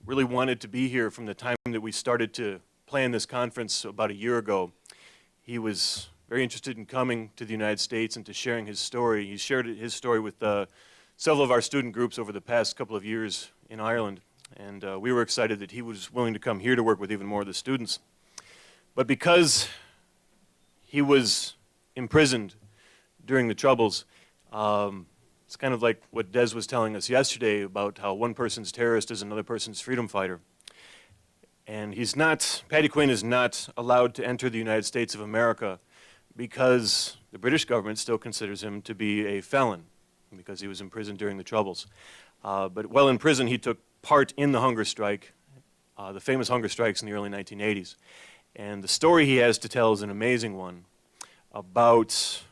really wanted to be here from the time that we started to plan this conference about a year ago. He was very interested in coming to the United States and to sharing his story. He shared his story with several of our student groups over the past couple of years in Ireland, and we were excited that he was willing to come here to work with even more of the students. But because he was imprisoned during the Troubles, it's kind of like what Des was telling us yesterday about how one person's terrorist is another person's freedom fighter. And Paddy Quinn is not allowed to enter the United States of America because the British government still considers him to be a felon because he was imprisoned during the Troubles. But while in prison, he took part in the hunger strike, the famous hunger strikes in the early 1980s. And the story he has to tell is an amazing one about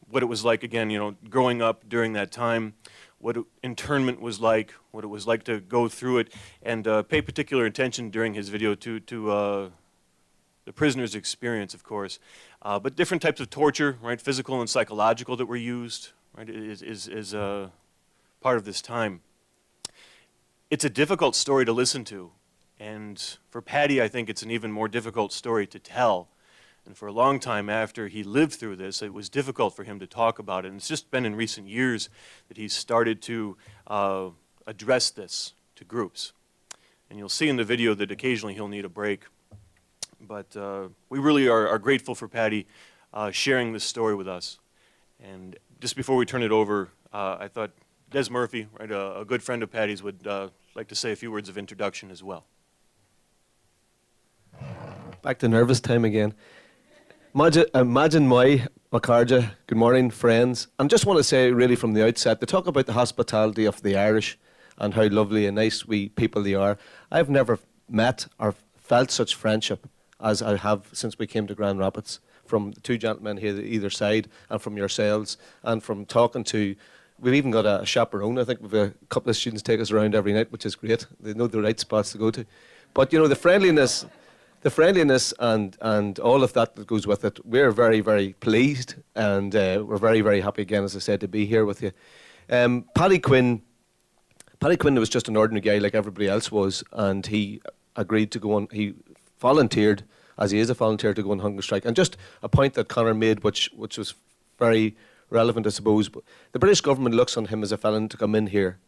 what it was like, again, growing up during that time, what internment was like, what it was like to go through it, and pay particular attention during his video to the prisoner's experience, of course. But different types of torture, right, physical and psychological, that were used, right, is part of this time. It's a difficult story to listen to, and for Paddy, I think it's an even more difficult story to tell. And for a long time after he lived through this, it was difficult for him to talk about it. And it's just been in recent years that he's started to address this to groups. And you'll see in the video that occasionally he'll need a break. But we really are grateful for Paddy sharing this story with us. And just before we turn it over, I thought Des Murphy, right, a good friend of Paddy's, would like to say a few words of introduction as well. Back to nervous time again. Imagine my Macarja, good morning, friends. And just want to say, really, from the outset, to talk about the hospitality of the Irish and how lovely and nice people they are. I've never met or felt such friendship as I have since we came to Grand Rapids, from the two gentlemen here either side, and from yourselves, and from talking to, we've even got a chaperone. I think we've a couple of students take us around every night, which is great. They know the right spots to go to. But, the friendliness and all of that goes with it, we're very, very pleased, and we're very, very happy again, as I said, to be here with you. Paddy Quinn was just an ordinary guy like everybody else was, and he agreed to go on, he volunteered, as he is a volunteer, to go on hunger strike. And just a point that Conor made, which was very relevant, I suppose, but the British government looks on him as a felon to come in here.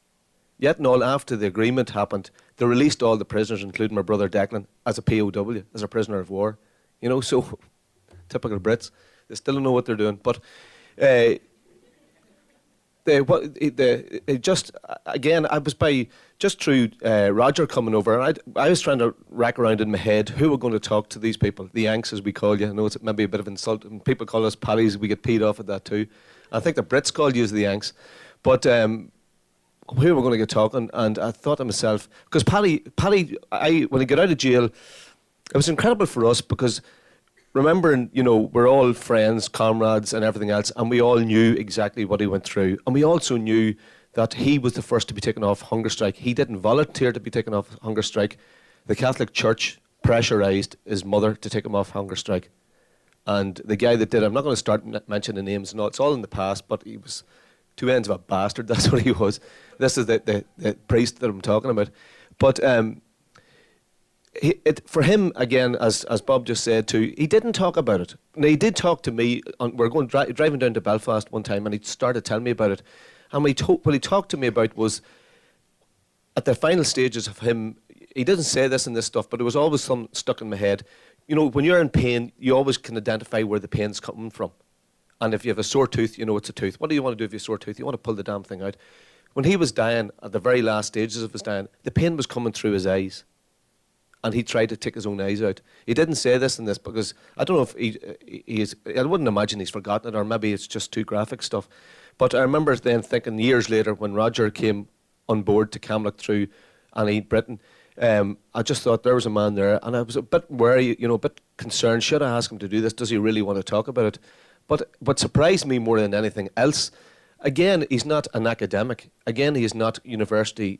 Yet and all, after the agreement happened, they released all the prisoners, including my brother Declan, as a POW, as a prisoner of war. So typical Brits. They still don't know what they're doing. But again, I was just through Roger coming over, and I was trying to rack around in my head who were going to talk to these people, the Yanks as we call you. I know it's maybe a bit of insult, and people call us Paddies, we get peed off at that too. I think the Brits called you as the Yanks. But who were going to get talking, and I thought to myself, because Paddy, when he got out of jail, it was incredible for us, because remembering, we're all friends, comrades and everything else, and we all knew exactly what he went through, and we also knew that he was the first to be taken off hunger strike. He didn't volunteer to be taken off hunger strike. The Catholic Church pressurised his mother to take him off hunger strike, and the guy that did it, I'm not going to start mentioning names and all, it's all in the past, but he was two ends of a bastard, that's what he was. This is the priest that I'm talking about. But for him, again, as Bob just said too, he didn't talk about it. Now, he did talk to me, we're going driving down to Belfast one time, and he started telling me about it. And what he talked to me about was, at the final stages of him, he didn't say this and this stuff, but it was always something stuck in my head. When you're in pain, you always can identify where the pain's coming from. And if you have a sore tooth, you know it's a tooth. What do you want to do if you have a sore tooth? You want to pull the damn thing out. When he was dying, at the very last stages of his dying, the pain was coming through his eyes. And he tried to take his own eyes out. He didn't say this and this because, I don't know if he's, I wouldn't imagine he's forgotten it, or maybe it's just too graphic stuff. But I remember then thinking years later when Roger came on board to Camlock through Annie Britain, I just thought there was a man there, and I was a bit worried, a bit concerned. Should I ask him to do this? Does he really want to talk about it? But what surprised me more than anything else, again, he's not an academic. Again, he is not university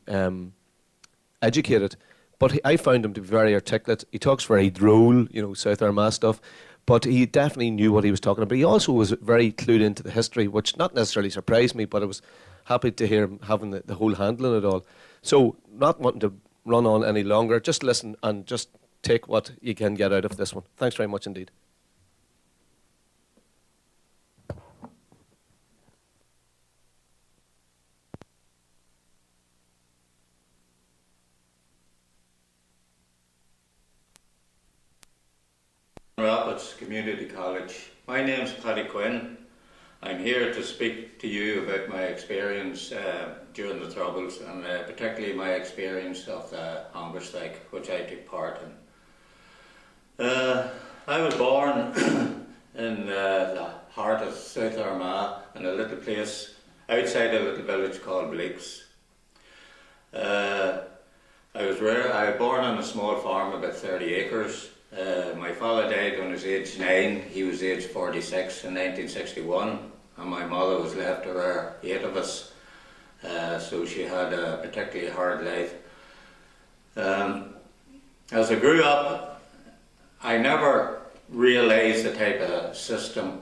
educated. But I found him to be very articulate. He talks very droll, South Armagh stuff. But he definitely knew what he was talking about. He also was very clued into the history, which not necessarily surprised me, but I was happy to hear him having the whole handle on it all. So, not wanting to run on any longer. Just listen and just take what you can get out of this one. Thanks very much indeed. Rapids Community College. My name's Paddy Quinn. I'm here to speak to you about my experience during the Troubles, and particularly my experience of the hunger strike, which I took part in. I was born in the heart of South Armagh, in a little place outside a little village called Bleaks. I was born on a small farm, about 30 acres. My father died when he was aged 9. He was aged 46 in 1961, and my mother was left to rear 8 of us, so she had a particularly hard life. As I grew up, I never realised the type of system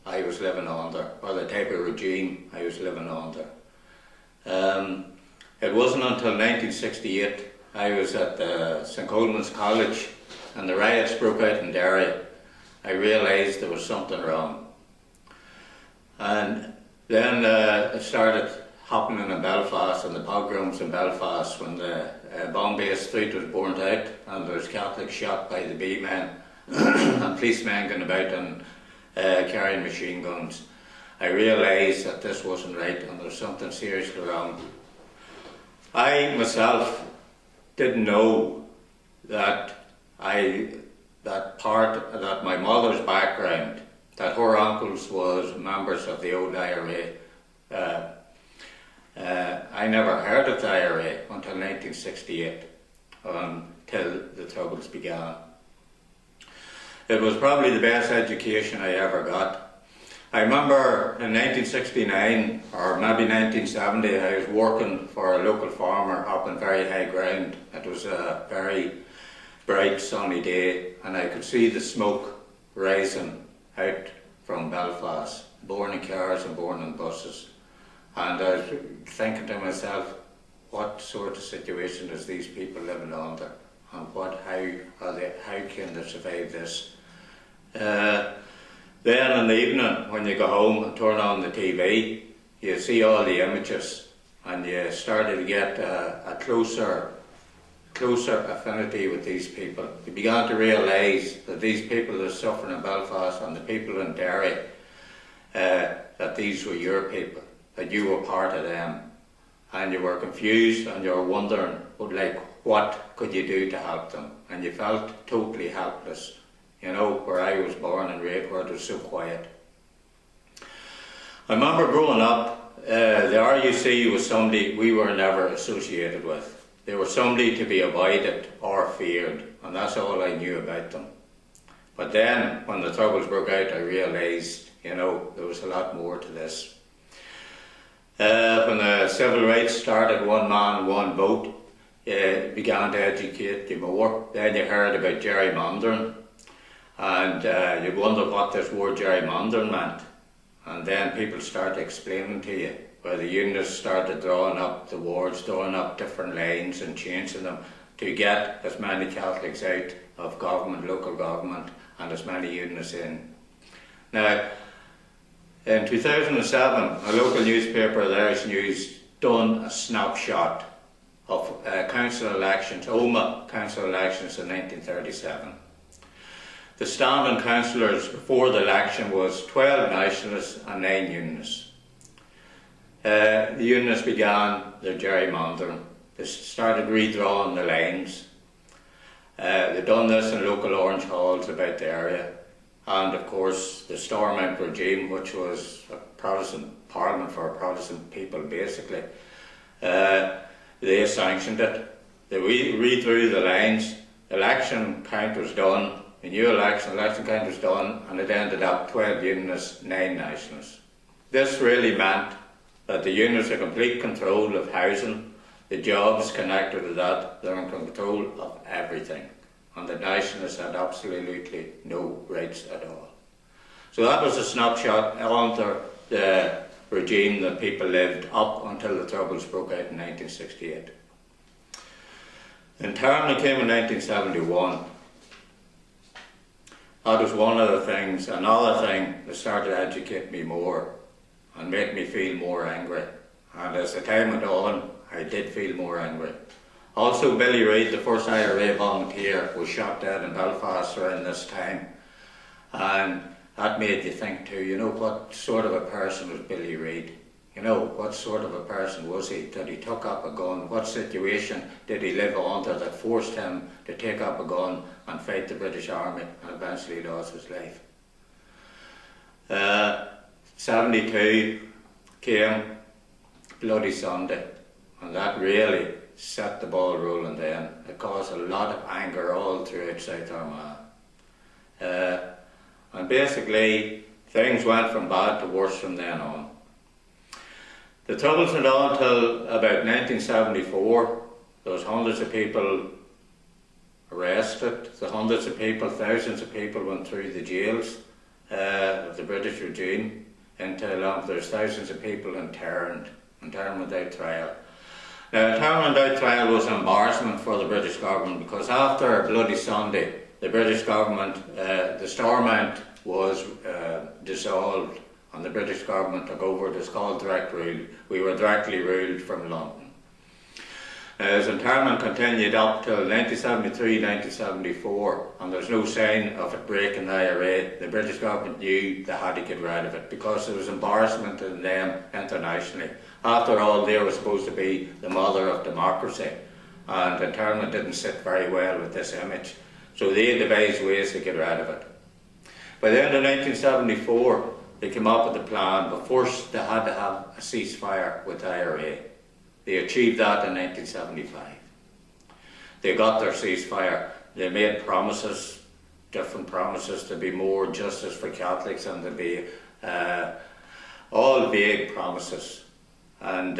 I was living under, or the type of regime I was living under. It wasn't until 1968 I was at St Coleman's College, and the riots broke out in Derry. I realised there was something wrong. And then it started happening in Belfast, and the pogroms in Belfast, when the Bombay Street was burnt out and there was Catholics shot by the B-men and policemen going about and carrying machine guns. I realised that this wasn't right and there was something seriously wrong. I myself didn't know that my mother's background, that her uncles was members of the old IRA. I never heard of the IRA until 1968, until the Troubles began. It was probably the best education I ever got. I remember in 1969, or maybe 1970, I was working for a local farmer up in very high ground. It was a very bright sunny day, and I could see the smoke rising out from Belfast, burning cars and burning buses. And I was thinking to myself, what sort of situation is these people living under, and how can they survive this? Then in the evening, when you go home and turn on the TV, you see all the images, and you started to get a closer affinity with these people. You began to realise that these people that are suffering in Belfast and the people in Derry, that these were your people, that you were part of them, and you were confused and you were wondering, what could you do to help them? And you felt totally helpless, where I was born and raised, where it was so quiet. I remember growing up, the RUC was somebody we were never associated with. They were somebody to be avoided or feared, and that's all I knew about them. But then, when the Troubles broke out, I realised, there was a lot more to this. When the civil rights started, one man, one vote, began to educate you more. Then you heard about gerrymandering, and you wonder what this word gerrymandering meant. And then people started explaining to you, where the unionists started drawing up the wards, drawing up different lines and changing them to get as many Catholics out of government, local government, and as many unionists in. Now, in 2007, a local newspaper, the Irish News, done a snapshot of council elections, Omagh council elections in 1937. The standing councillors before the election was 12 nationalists and 9 unionists. The unionists began their gerrymandering. They started redrawing the lines. They'd done this in local orange halls about the area. And of course the Stormont regime, which was a Protestant parliament for Protestant people basically, they sanctioned it. They redrew the lines. Election count was done. The new election count was done, and it ended up 12 unionists, 9 nationalists. This really meant that the unions had complete control of housing, the jobs connected to that, they're in control of everything. And the nationalists had absolutely no rights at all. So that was a snapshot under the regime that people lived up until the Troubles broke out in 1968. Internment came in 1971. That was one of the things. Another thing that started to educate me more and make me feel more angry. And as the time went on, I did feel more angry. Also, Billy Reid, the first IRA volunteer, was shot dead in Belfast around this time. And that made you think too, you know, what sort of a person was Billy Reid? You know, what sort of a person was he that he took up a gun? What situation did he live under that forced him to take up a gun and fight the British Army and eventually lost his life? 72 came, Bloody Sunday, and that really set the ball rolling then. It caused a lot of anger all throughout South Armagh. And basically, things went from bad to worse from then on. The troubles went on until about 1974. There was hundreds of people arrested. The hundreds of people, thousands of people went through the jails of the British regime until there's thousands of people interned without trial. Now, internment without trial was an embarrassment for the British government because after Bloody Sunday, the British government, the Stormont was dissolved and the British government took over. It was called direct rule. We were directly ruled from London. As internment continued up till 1973, 1974, and there's no sign of it breaking the IRA, the British government knew they had to get rid of it because there was embarrassment in them internationally. After all, they were supposed to be the mother of democracy, and internment didn't sit very well with this image. So they devised ways to get rid of it. By the end of 1974, they came up with a plan, but first they had to have a ceasefire with the IRA. They achieved that in 1975. They got their ceasefire. They made promises, different promises to be more justice for Catholics and to be all vague promises. And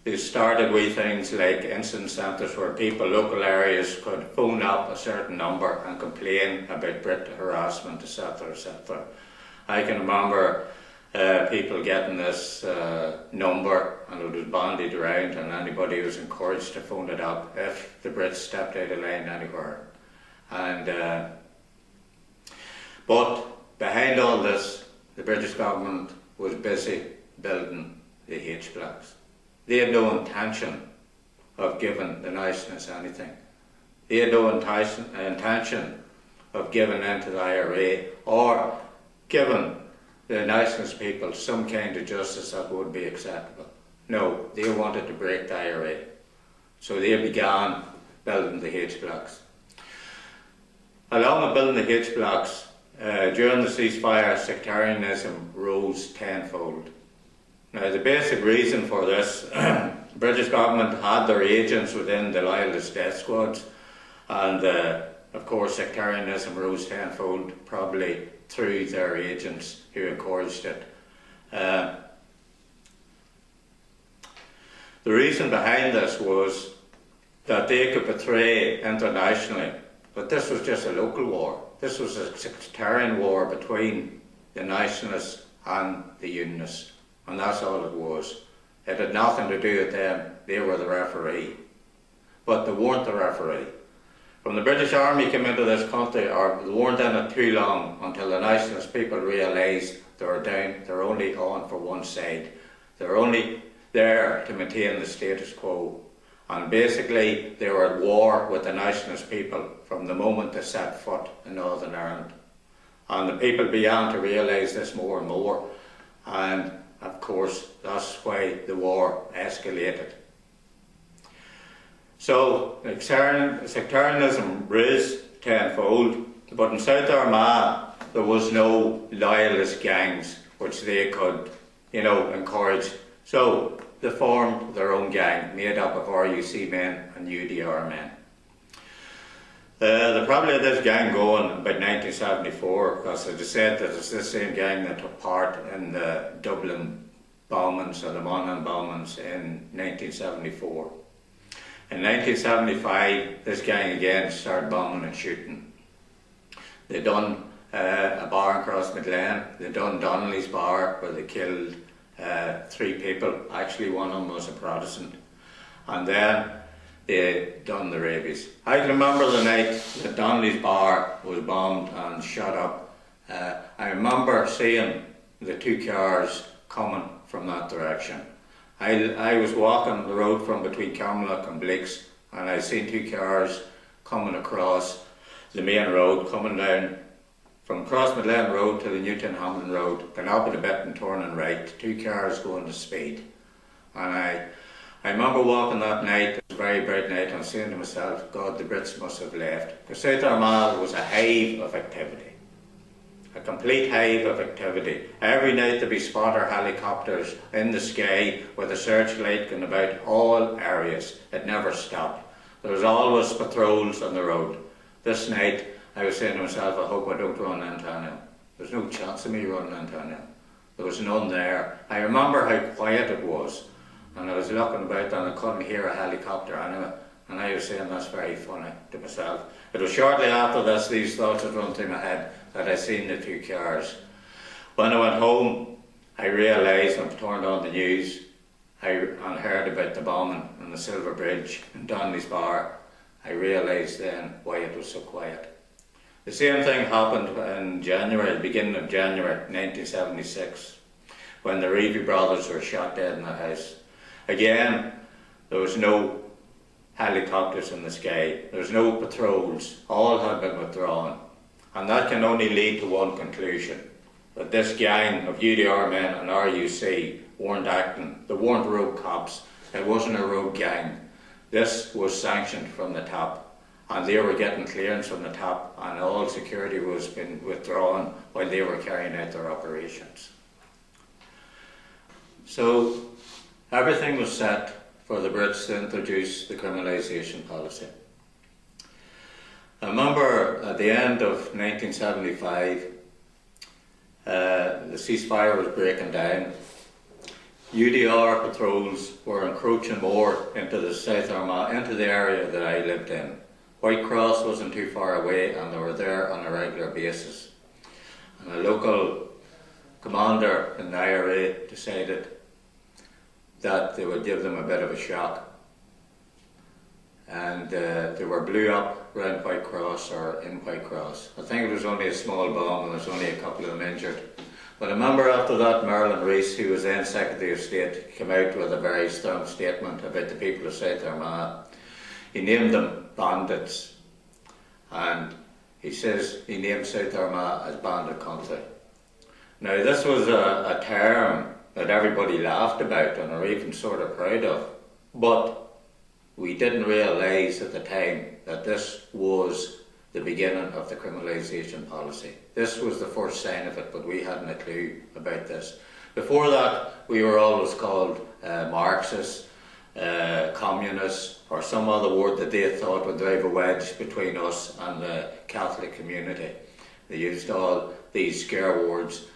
they started with things like incident centres where people, local areas, could phone up a certain number and complain about Brit harassment, etc., etc. I can remember people getting this number and it was bandied around and anybody was encouraged to phone it up if the Brits stepped out of line anywhere. And but behind all this, the British government was busy building the H-blocks. They had no intention of giving the nationalists anything. They had no intention of giving in to the IRA or giving the nationalist people some kind of justice that would be acceptable. No, they wanted to break the IRA. So they began building the H-blocks. Along with building the H-blocks, during the ceasefire, sectarianism rose tenfold. Now, the basic reason for this, the British government had their agents within the loyalist death squads, and of course sectarianism rose tenfold, probably through their agents who encouraged it. The reason behind this was that they could betray internationally, but this was just a local war. This was a sectarian war between the nationalists and the unionists. And that's all it was. It had nothing to do with them. They were the referee. But they weren't the referee. When the British Army came into this country, or they weren't in it too long until the nationalist people realised they're only on for one side. They're only there to maintain the status quo. And basically, they were at war with the nationalist people from the moment they set foot in Northern Ireland. And the people began to realise this more and more. And of course, that's why the war escalated. So, sectarianism rose tenfold, but in South Armagh there was no loyalist gangs which they could, encourage. So they formed their own gang, made up of RUC men and UDR men. They probably had this gang going about 1974 because it is said that it's this same gang that took part in the Dublin bombings and the Monaghan bombings in 1974. In 1975, this gang again started bombing and shooting. They done a bar in Crossmaglen. They done Donnelly's bar where they killed 3 people. Actually, one of them was a Protestant. And then they done the rabies. I can remember the night that Donnelly's bar was bombed and shot up. I remember seeing the 2 cars coming from that direction. I was walking the road from between Carmlock and Blake's, and I seen 2 cars coming across the main road, coming down from Cross Midland Road to the Newton Hamlin Road, going up a bit and turning right. 2 cars going to speed. And I remember walking that night, it was a very bright night, and saying to myself, God, the Brits must have left. Because South Armagh was a hive of activity. A complete hive of activity. Every night there'd be spotter helicopters in the sky with a searchlight going about all areas. It never stopped. There was always patrols on the road. This night I was saying to myself, I hope I don't run into anyone. There's no chance of me running into anyone. There was none there. I remember how quiet it was, and I was looking about and I couldn't hear a helicopter anyway. And I was saying, that's very funny to myself. It was shortly after this, these thoughts had run through my head, that I seen the 2 cars. When I went home, I realised, and turned on the news, and heard about the bombing on the Silver Bridge in Donnelly's bar. I realised then why it was so quiet. The same thing happened in January, the beginning of January 1976, when the Reevy brothers were shot dead in the house. Again, there was no helicopters in the sky, there was no patrols, all had been withdrawn. And that can only lead to one conclusion, that this gang of UDR men and RUC weren't acting, they weren't rogue cops, it wasn't a rogue gang. This was sanctioned from the top, and they were getting clearance from the top, and all security was being withdrawn while they were carrying out their operations. So everything was set for the Brits to introduce the criminalisation policy. I remember at the end of 1975, the ceasefire was breaking down. UDR patrols were encroaching more into the South Armagh, into the area that I lived in. White Cross wasn't too far away, and they were there on a regular basis. And a local commander in the IRA decided that they would give them a bit of a shock. And they were blew up around White Cross, or in White Cross. I think it was only a small bomb, and there was only a couple of them injured. But I remember after that, Merlin Rees, who was then Secretary of State, came out with a very strong statement about the people of South Armagh. He named them bandits, and he says he named South Armagh as bandit country. Now this was a term that everybody laughed about and are even sort of proud of, but we didn't realise at the time that this was the beginning of the criminalisation policy. This was the first sign of it, but we hadn't a clue about this. Before that, we were always called Marxists, communists, or some other word that they thought would drive a wedge between us and the Catholic community. They used all these scare words,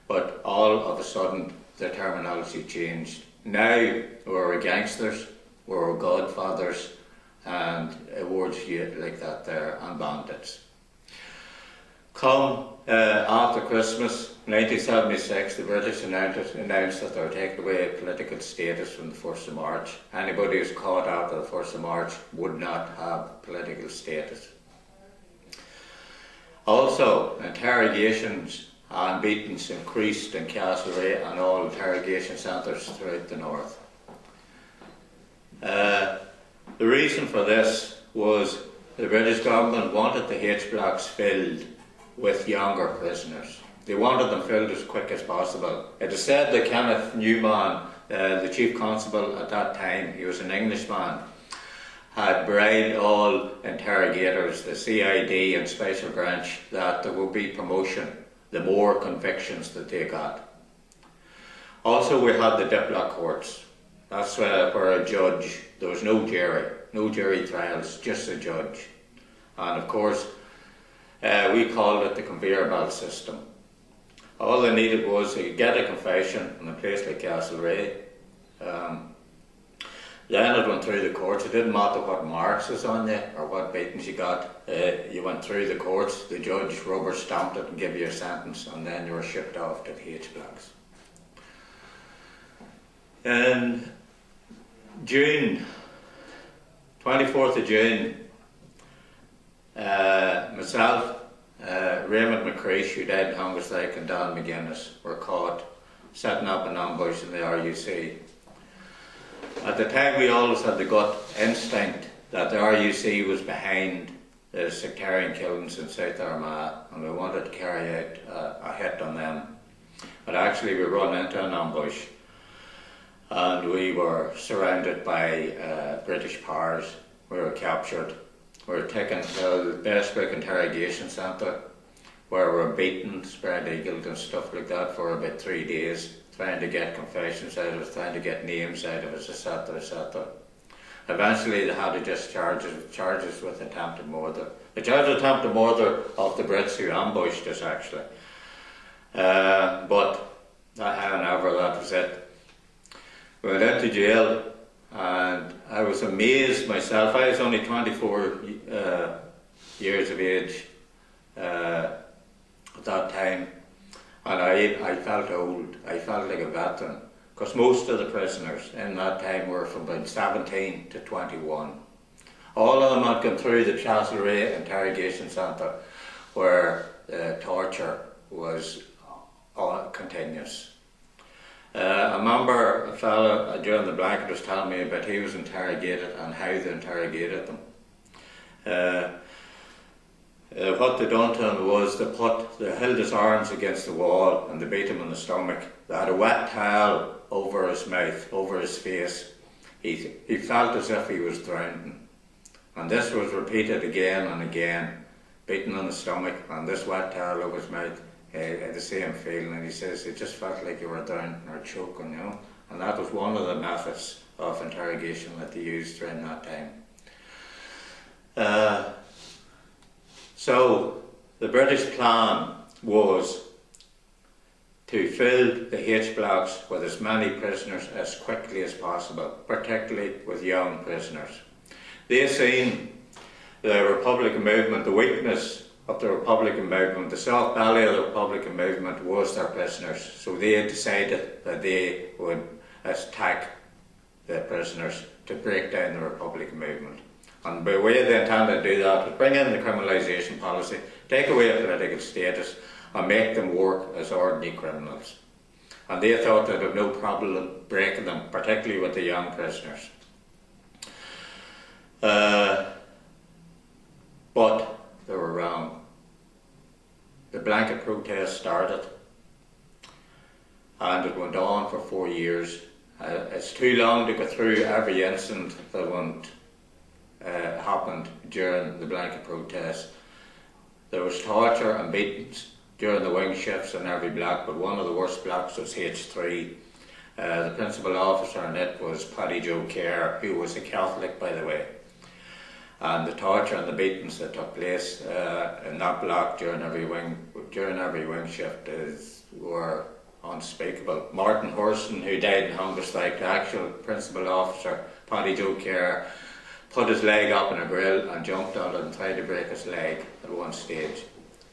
but all of a sudden the terminology changed. Now we're gangsters, we're godfathers, and words like that there, and bandits. Come after Christmas 1976, the British announced that they were taking away political status from the 1st of March. Anybody who's caught after the 1st of March would not have political status. Also, interrogations and beatings increased in Castlereagh and all interrogation centres throughout the north. The reason for this was the British government wanted the H blocks filled with younger prisoners. They wanted them filled as quick as possible. It is said that Kenneth Newman, the chief constable at that time, he was an Englishman, had bribed all interrogators, the CID and Special Branch, that there would be promotion the more convictions that they got. Also, we had the diplomat courts. That's where a judge, there was no jury trials, just a judge. And of course, we called it the conveyor belt system. All they needed was to get a confession in a place like Castlereagh. Then it went through the courts. It didn't matter what marks was on you or what beatings you got. You went through the courts, the judge rubber stamped it and gave you a sentence, and then you were shipped off to the H blocks. In June 24th of June, myself, Raymond McCreesh, who died in Hongerslake, and Don McGuinness were caught setting up an ambush in the RUC. At the time, we always had the gut instinct that the RUC was behind the sectarian killings in South Armagh, and we wanted to carry out a hit on them. But actually we run into an ambush, and we were surrounded by British powers. We were captured. We were taken to the Bestwick interrogation centre, where we were beaten, spread-eagled and stuff like that for about 3 days, trying to get confessions out of us, trying to get names out of us, etc., etc. Eventually they had to just charge us with attempted murder. They charged attempted murder of the Brits who ambushed us, actually. But however, that was it. We went into jail, and I was amazed myself. I was only 24 years of age at that time, and I felt old. I felt like a veteran, because most of the prisoners in that time were from about 17 to 21. All of them had gone through the Castlereagh interrogation centre, where torture was continuous. I remember a fellow during the blanket was telling me about he was interrogated and how they interrogated them. What they done to him was they held his arms against the wall and they beat him in the stomach. They had a wet towel over his mouth, over his face. He felt as if he was drowning. And this was repeated again and again, beaten on the stomach and this wet towel over his mouth. Had the same feeling, and he says it just felt like you were drowning or choking, you know. And that was one of the methods of interrogation that they used during that time. So the British plan was to fill the H blocks with as many prisoners as quickly as possible, particularly with young prisoners. They seen the Republican movement, the weakness of the Republican movement, the soft belly of the Republican movement was their prisoners. So they had decided that they would attack the prisoners to break down the Republican movement. And the way they intended to do that was bring in the criminalisation policy, take away political status and make them work as ordinary criminals. And they thought they'd have no problem breaking them, particularly with the young prisoners. But they were wrong. The blanket protest started and it went on for 4 years. It's too long to go through every incident that happened during the blanket protest. There was torture and beatings during the wing shifts in every block, but one of the worst blocks was H3. The principal officer in it was Paddy Quinn, who was a Catholic, by the way. And the torture and the beatings that took place in that block during every wing shift were unspeakable. Martin Horston, who died in Hongerslake, the actual principal officer, Paddy Quinn, put his leg up in a grill and jumped on it and tried to break his leg at one stage.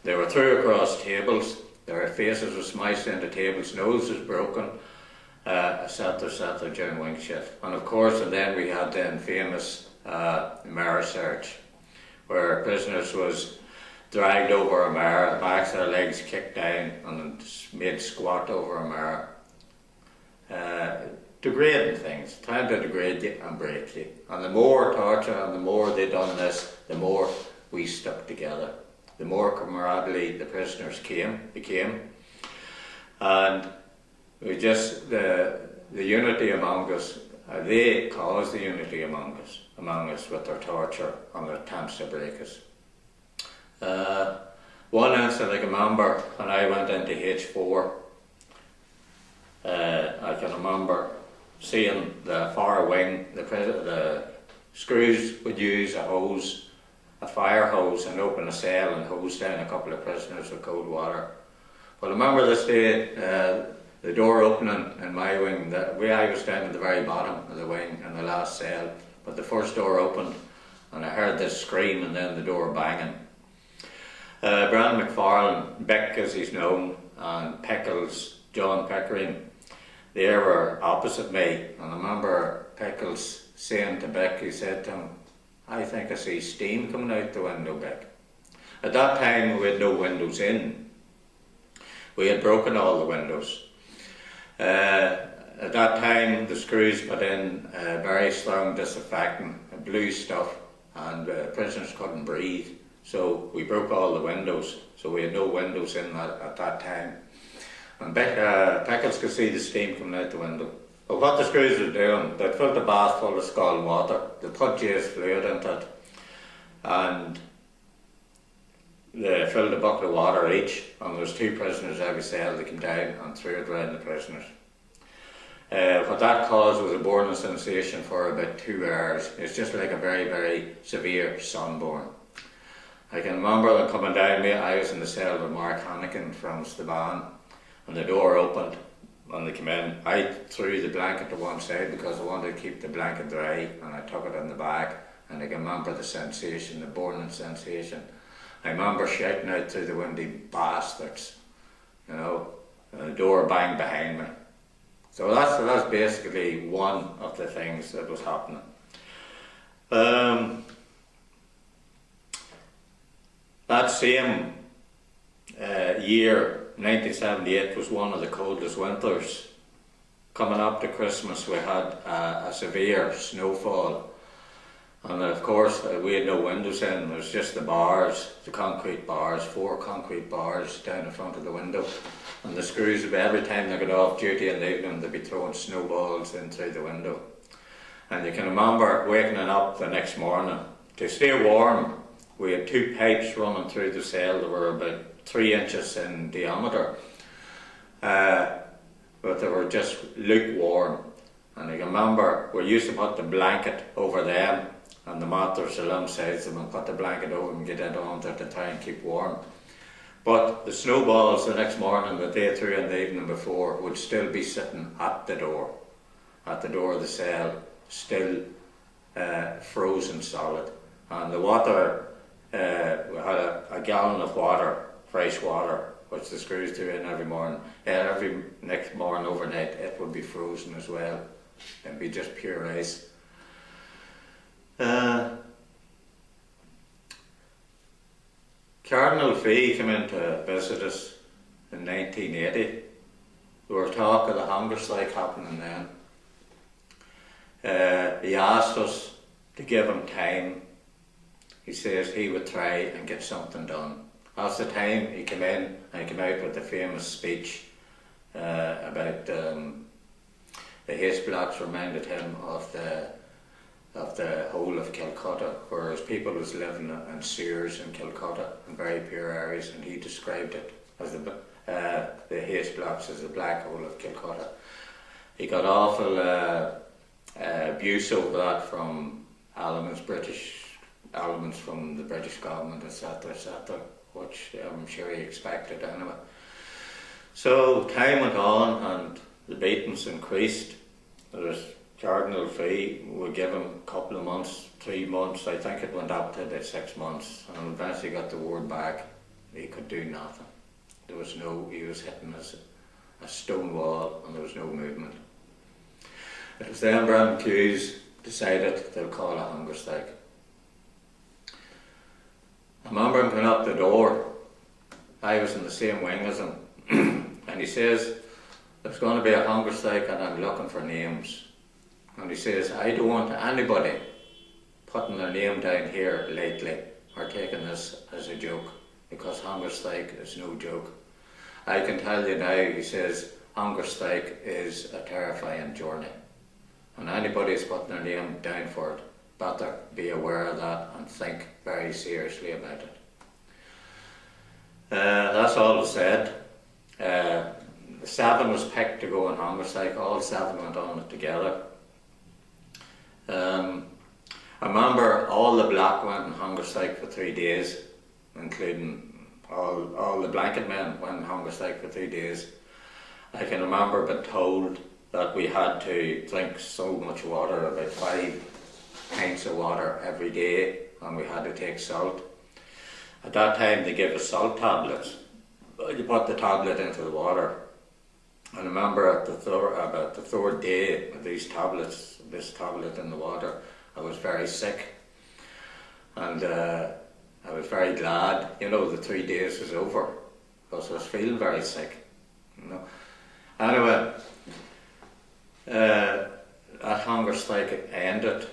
They were threw across tables, their faces were smashed into tables, nose was broken, etc. during wing shift. And of course, and then we had the infamous mare search, where prisoners was dragged over a mare, the backs of their legs kicked down and made squat over a mare. Degrading things, trying to degrade you and break you. And the more torture and the more they done this, the more we stuck together. The more camaraderie the prisoners became. And we just, the unity among us, they caused the unity among us with their torture and their attempts to break us. One incident I can remember when I went into H4, I can remember seeing the far wing, the screws would use a fire hose, and open a cell and hose down a couple of prisoners with cold water. But I remember this day, the door opening in my wing, I was down at the very bottom of the wing in the last cell, but the first door opened and I heard this scream and then the door banging. Brandon McFarlane, Bick as he's known, and Pickles, John Pickering, they were opposite me, and I remember Pickles saying to Bick, he said to him, I think I see steam coming out the window back. At that time we had no windows in. We had broken all the windows. At that time the screws put in very strong disinfectant, blue stuff, and prisoners couldn't breathe. So we broke all the windows, so we had no windows in at that time. And Pickles could see the steam coming out the window. But what the screws were doing, they'd filled the bath full of scalding water, they put J's fluid into it, and they filled a bucket of water each, and there was 2 prisoners every cell. They came down and threw it around the prisoners. What that caused was a burning sensation for about 2 hours. It's just like a very, very severe sunburn. I can remember them coming down me. I was in the cell with Mark Hannigan from Staban, and the door opened and they came in. I threw the blanket to one side because I wanted to keep the blanket dry, and I took it in the back, and I can remember the sensation, the burning sensation. I remember shouting out through the window, "Bastards," you know, and the door banged behind me. So that's basically one of the things that was happening. That same year, 1978, was one of the coldest winters. Coming up to Christmas, we had a severe snowfall, and of course we had no windows in. There was just the bars, the concrete bars, 4 concrete bars down in front of the window, and the screws would be, every time they got off duty in the evening, they'd be throwing snowballs in through the window. And you can remember waking up the next morning. To stay warm, we had 2 pipes running through the cell that were about 3 inches in diameter, but they were just lukewarm. And I can remember we used to put the blanket over them and the mattress alongside them, and put the blanket over them and get it on there to try and keep warm. But the snowballs the next morning that they threw in the evening before would still be sitting at the door of the cell, still frozen solid. And the water, we had a gallon of water, fresh water, which the screws threw in every morning. Every next morning overnight it would be frozen as well. It'd be just pure ice. Cardinal Fee came in to visit us in 1980. There was talk of the hunger strike happening then. He asked us to give him time. He says he would try and get something done. That's the time he came in, and he came out with the famous speech about the Haste Blocks reminded him of the whole of Calcutta, whereas people was living in sewers in Calcutta in very poor areas, and he described it as the Haste Blocks as the black hole of Calcutta. He got awful abuse over that from elements from the British government, etc., which I'm sure he expected anyway. So time went on and the beatings increased. There was Cardinal Fee would give him a couple of months, 3 months, I think it went up to about 6 months, and eventually got the word back. He could do nothing. He was hitting a stone wall, and there was no movement. It was then Brown Hughes decided they'll call a hunger strike. I remember him coming up the door. I was in the same wing as him, and he says, "There's going to be a hunger strike and I'm looking for names." And he says, "I don't want anybody putting their name down here lately or taking this as a joke, because hunger strike is no joke. I can tell you now," he says, "hunger strike is a terrifying journey. And anybody who's putting their name down for it, better be aware of that and think very seriously about it." That's all was said. 7 was picked to go on hunger strike. All 7 went on it together. I remember all the black went on hunger strike for 3 days, including all the blanket men went on hunger strike for 3 days. I can remember being told that we had to drink so much water, about 5 pints of water every day, and we had to take salt. At that time they gave us salt tablets. You put the tablet into the water. I remember about the third day of this tablet in the water, I was very sick. And I was very glad, you know, the 3 days was over, because I was feeling very sick, you know. Anyway, that hunger strike ended.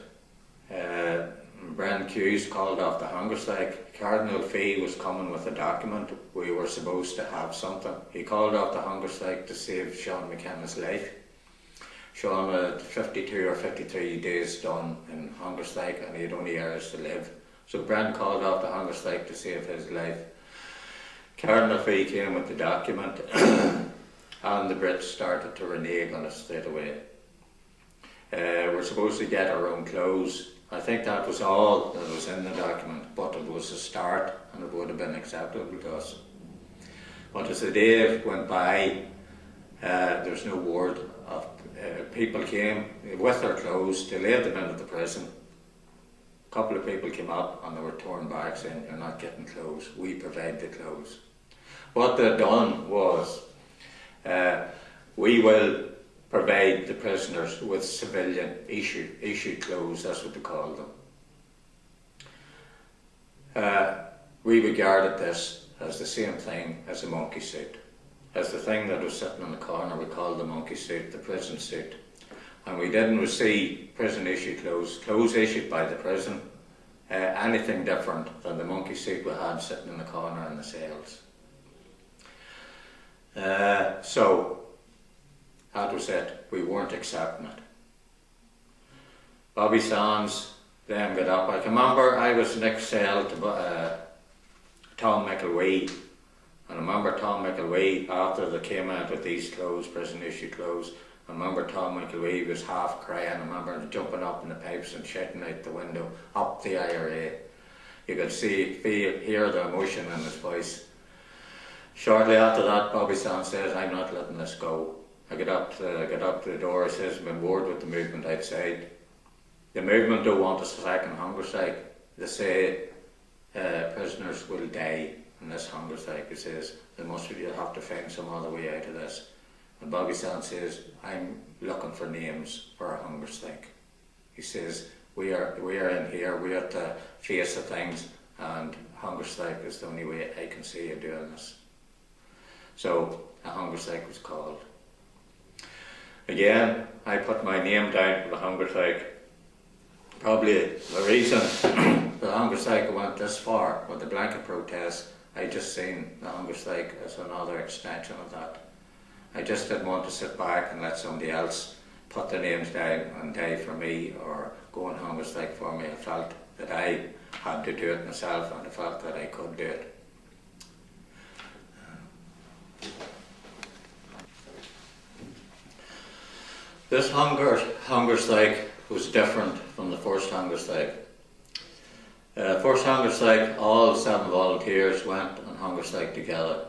Brendan Hughes called off the hunger strike. Cardinal Fee was coming with a document. We were supposed to have something. He called off the hunger strike to save Sean McKenna's life. Sean had 52 or 53 days done in hunger strike, and he had only years to live. So Brendan called off the hunger strike to save his life. Cardinal Fee came with the document and the Brits started to renege on it straight away. We're supposed to get our own clothes. I think that was all that was in the document, but it was a start and it would have been acceptable to us. But as the day went by, there's no word of people came with their clothes to lay them into the prison. A couple of people came up and they were torn back saying, "You're not getting clothes, we provide the clothes." What they'd done was, we will provide the prisoners with civilian issued clothes, that's what they called them. We regarded this as the same thing as a monkey suit. As the thing that was sitting in the corner, we called the monkey suit the prison suit. And we didn't receive prison issued clothes issued by the prison, anything different than the monkey suit we had sitting in the corner in the cells. So that was it. We weren't accepting it. Bobby Sands then got up. I can remember I was next cell to Tom McElwee. And I remember Tom McElwee, after they came out with these clothes, prison issued clothes, I remember Tom McElwee was half crying. I remember him jumping up in the pipes and shouting out the window, "Up the IRA." You could hear the emotion in his voice. Shortly after that, Bobby Sands says, "I'm not letting this go." I get up to the door. He says, "I'm on board with the movement outside. The movement don't want a second hunger strike. They say prisoners will die in this hunger strike." He says, "You'll have to find some other way out of this." And Bobby Sands says, "I'm looking for names for a hunger strike." He says, we are in here, we're at the face of things, and hunger strike is the only way I can see you doing this. So a hunger strike was called. Again, I put my name down for the hunger strike. Probably the reason the hunger strike went this far with the blanket protest, I just seen the hunger strike as another extension of that. I just didn't want to sit back and let somebody else put their names down and die for me or go on hunger strike for me. I felt that I had to do it myself, and I felt that I could do it. This hunger strike was different from the first hunger strike. First hunger strike, all 7 volunteers went on hunger strike together.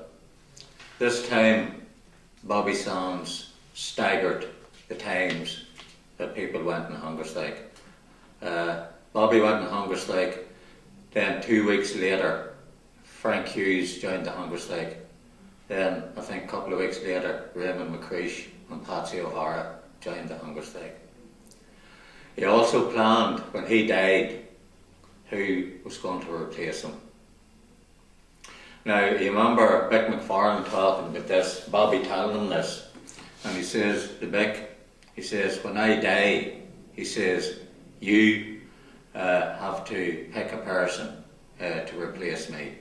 This time, Bobby Sands staggered the times that people went on hunger strike. Bobby went on hunger strike, then 2 weeks later, Frank Hughes joined the hunger strike. Then, I think a couple of weeks later, Raymond McCreesh and Patsy O'Hara joined the hunger strike. He also planned, when he died, who was going to replace him. Now, you remember Vic McFarlane talking about this, Bobby telling him this, and he says to Vic, he says, "When I die," he says, "you have to pick a person to replace me."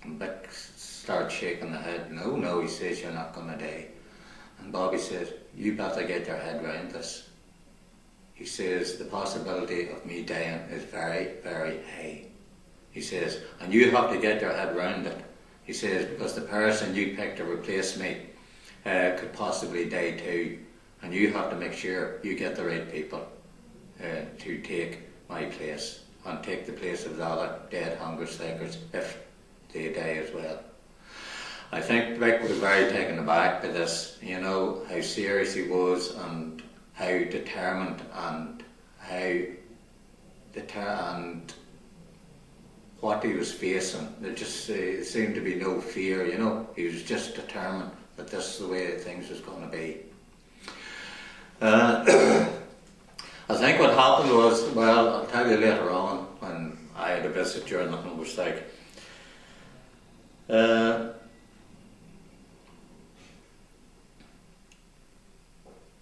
And Vic starts shaking the head. No, he says, "You're not going to die." And Bobby says, "You better get your head round this." He says, "The possibility of me dying is very, very high." He says, "And you have to get your head round it." He says, "Because the person you pick to replace me could possibly die too. And you have to make sure you get the right people to take my place and take the place of the other dead hunger strikers if they die as well." I think Vic was very taken aback by this, you know, how serious he was and how determined and what he was facing. There just seemed to be no fear, you know. He was just determined that this is the way things was going to be. I think what happened was, well, I'll tell you later on, when I had to visit during the hunger strike.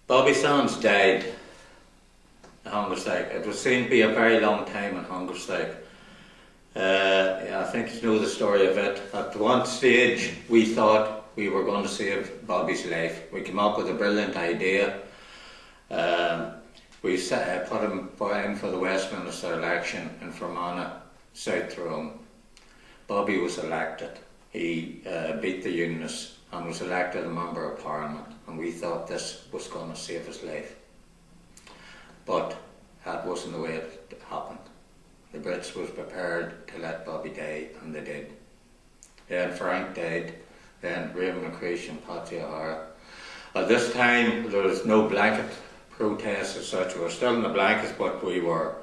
Bobby Sands died in hunger strike. It was seen to be a very long time in hunger strike. I think you know the story of it. At one stage, we thought we were going to save Bobby's life. We came up with a brilliant idea. We put him in for the Westminster election in Fermanagh, South Tyrone. Bobby was elected. He beat the Unionists and was elected a Member of Parliament, and we thought this was going to save his life. But that wasn't the way it happened. The Brits was prepared to let Bobby die, and they did. Then Frank died, then Raymond McCreesh and Patsy O'Hara. At this time, there was no blanket protests as such. We were still in the blankets, but we were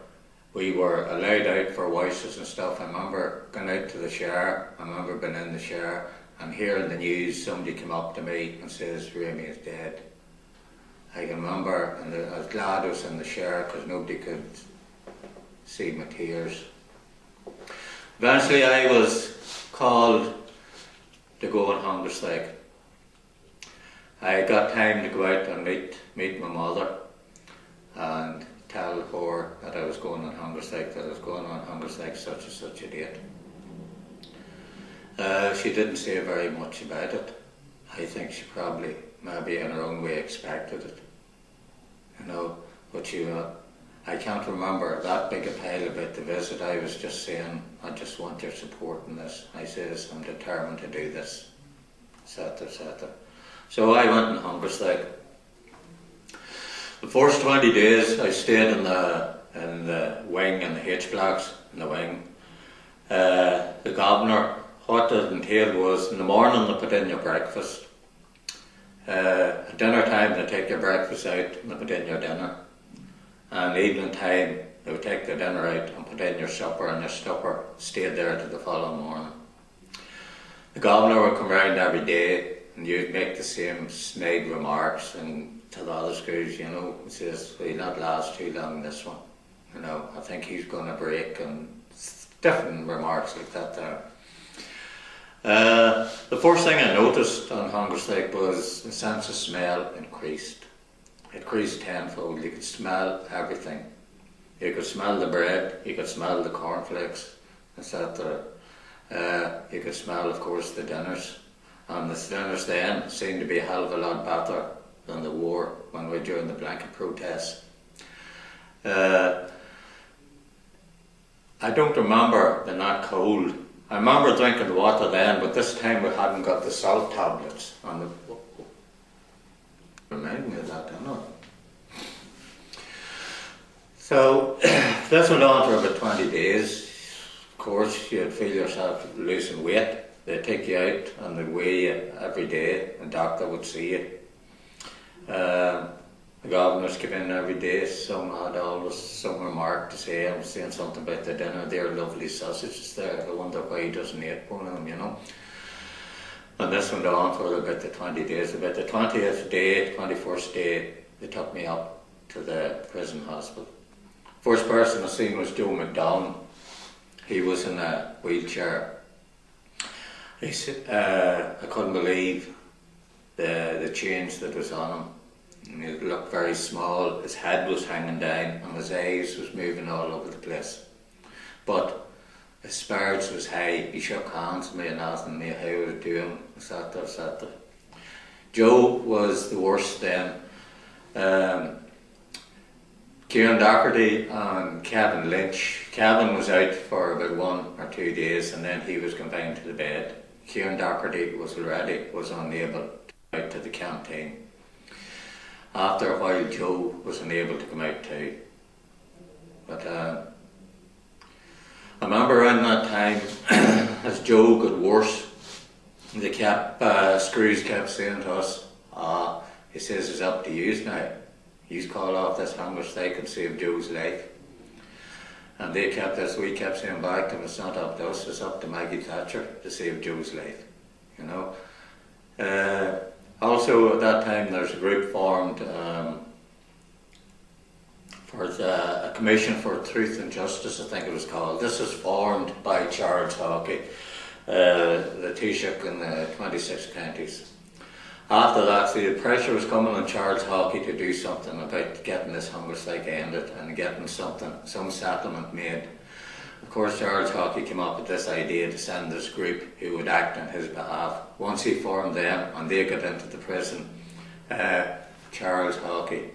allowed out for voices and stuff. I remember going out to the share. I remember being in the share and hearing the news. Somebody came up to me and says, "Ramey is dead." I can remember, and I was glad I was in the share because nobody could see my tears. Eventually I was called to go on hunger strike. I got time to go out and meet my mother and tell her that I was going on hunger strike, that I was going on hunger strike such and such a date. She didn't say very much about it. I think she probably, maybe in her own way, expected it. You know, but I can't remember that big a pile about the visit. I was just saying, "I just want your support in this." I says, "I'm determined to do this," etc., etc. So I went on hunger strike. The first 20 days I stayed in the wing, in the H blocks, in the wing. The governor, what it entailed was, in the morning they put in your breakfast. At dinner time they take your breakfast out and they put in your dinner. And evening time they would take the dinner out and put in your supper, and your supper stayed there till the following morning. The governor would come round every day and you'd make the same snide remarks, and to the other schools, you know, he says, "He'll not last too long, this one. You know, I think he's going to break," and different remarks like that there. The first thing I noticed on hunger strike was the sense of smell increased. It increased tenfold. You could smell everything. You could smell the bread, you could smell the cornflakes, etc. You could smell, of course, the dinners. And the dinners then seemed to be a hell of a lot better than the war when we were during the blanket protests. I don't remember being that cold. I remember drinking water then, but this time we hadn't got the salt tablets. And remind me of that, I know. So this went on for about 20 days. Of course, you'd feel yourself losing weight. They'd take you out and they'd weigh you every day. The doctor would see you. The governors came in every day. Some had always some remark to say. I was saying something about the dinner. They're lovely sausages there. I wonder why he doesn't eat one of them, you know. And this went on for about the 20 days. About the 20th day, 21st day, they took me up to the prison hospital. First person I seen was Joe McDonald. He was in a wheelchair. He said, I couldn't believe the change that was on him. And he looked very small, his head was hanging down and his eyes was moving all over the place. But his spirits was high. He shook hands with me and asked me how I was doing, etc., etc. Joe was the worst then. Kieran Doherty and Kevin Lynch. Kevin was out for about 1 or 2 days and then he was confined to the bed. Kieran Doherty was unable to go out to the canteen. After a while, Joe was unable to come out too. But I remember around that time, as Joe got worse, Screws kept saying to us, he says, "It's up to you now. You call off this hunger strike and save Joe's life." And we kept saying back to him, "It's not up to us, it's up to Maggie Thatcher to save Joe's life," you know. Also at that time there's a group formed for a Commission for Truth and Justice, I think it was called. This was formed by Charles Hawkey, the Taoiseach in the 26 counties. After that, the pressure was coming on Charles Hawkey to do something about getting this hunger strike ended and getting some settlement made. Of course, Charles Hawkey came up with this idea to send this group who would act on his behalf. Once he formed them and they got into the prison, Charles Hawkey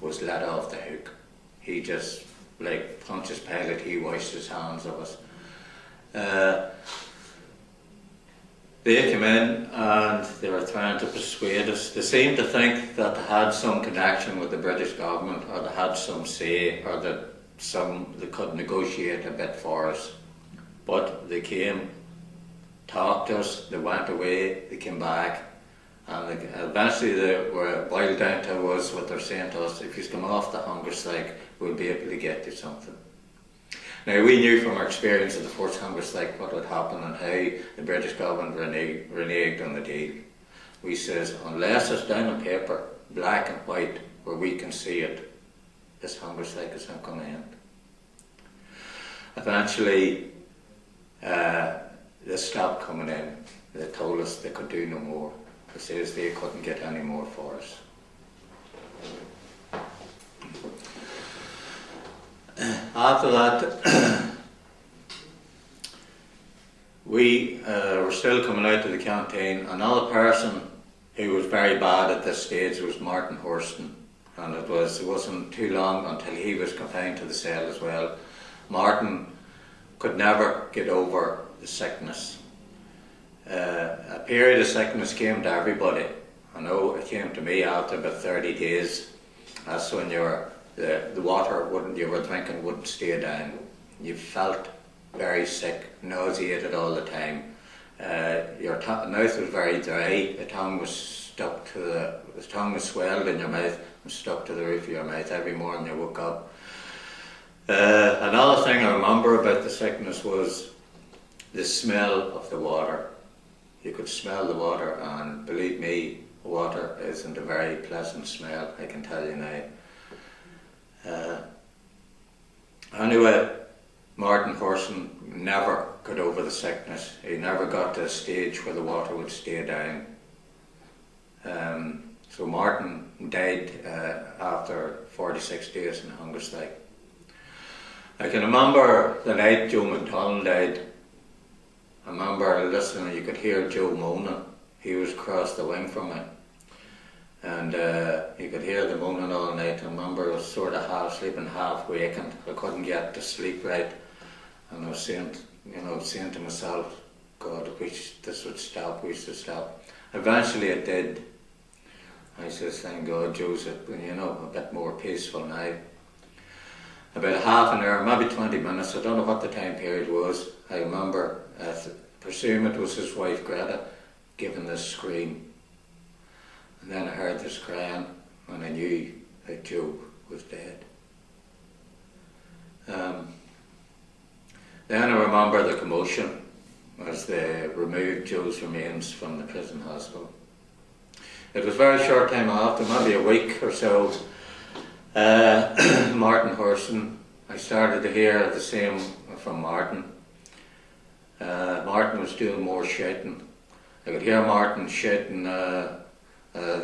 was let off the hook. He just, like Pontius Pilate, he washed his hands of us. They came in and they were trying to persuade us. They seemed to think that they had some connection with the British government, or they had some say, or that they could negotiate a bit for us. But they came, talked to us, they went away, they came back, and eventually they were boiled down to us what they're saying to us: if you come off the hunger strike, we'll be able to get you something. Now, we knew from our experience of the first hunger strike what would happen and how the British government reneged on the deal. We says, unless it's down on paper, black and white, where we can see it, this hunger strike is not going to end. Eventually, they stopped coming in. They told us they could do no more. They says they couldn't get any more for us. After that, we were still coming out to the canteen. Another person who was very bad at this stage was Martin Horston, and it wasn't too long until he was confined to the cell as well. Martin could never get over the sickness. A period of sickness came to everybody. I know it came to me after about 30 days. That's when the water you were drinking wouldn't stay down. You felt very sick, nauseated all the time. Your mouth was very dry. The tongue was swelled in your mouth and stuck to the roof of your mouth every morning you woke up. Another thing I remember about the sickness was the smell of the water. You could smell the water, and believe me, water isn't a very pleasant smell, I can tell you now. Anyway, Martin Horston never got over the sickness. He never got to a stage where the water would stay down. So Martin died after 46 days in a hunger strike. I can remember the night Joe McDonald died. I remember listening, you could hear Joe moaning. He was across the wing from me. And you could hear the moaning all night. I remember I was sort of half sleeping, half waking. I couldn't get to sleep right. And I was saying to myself, God, I wish this would stop, stop. Eventually it did. I says, thank God, Joe's a bit more peaceful now. About half an hour, maybe 20 minutes, I don't know what the time period was. I remember, I presume it was his wife Greta, giving this scream. And then I heard this crying, and I knew that Joe was dead. Then I remember the commotion as they removed Joe's remains from the prison hospital. It was a very short time after, maybe a week or so, Martin Horston, I started to hear the same from Martin. Martin was doing more shouting. I could hear Martin shouting, the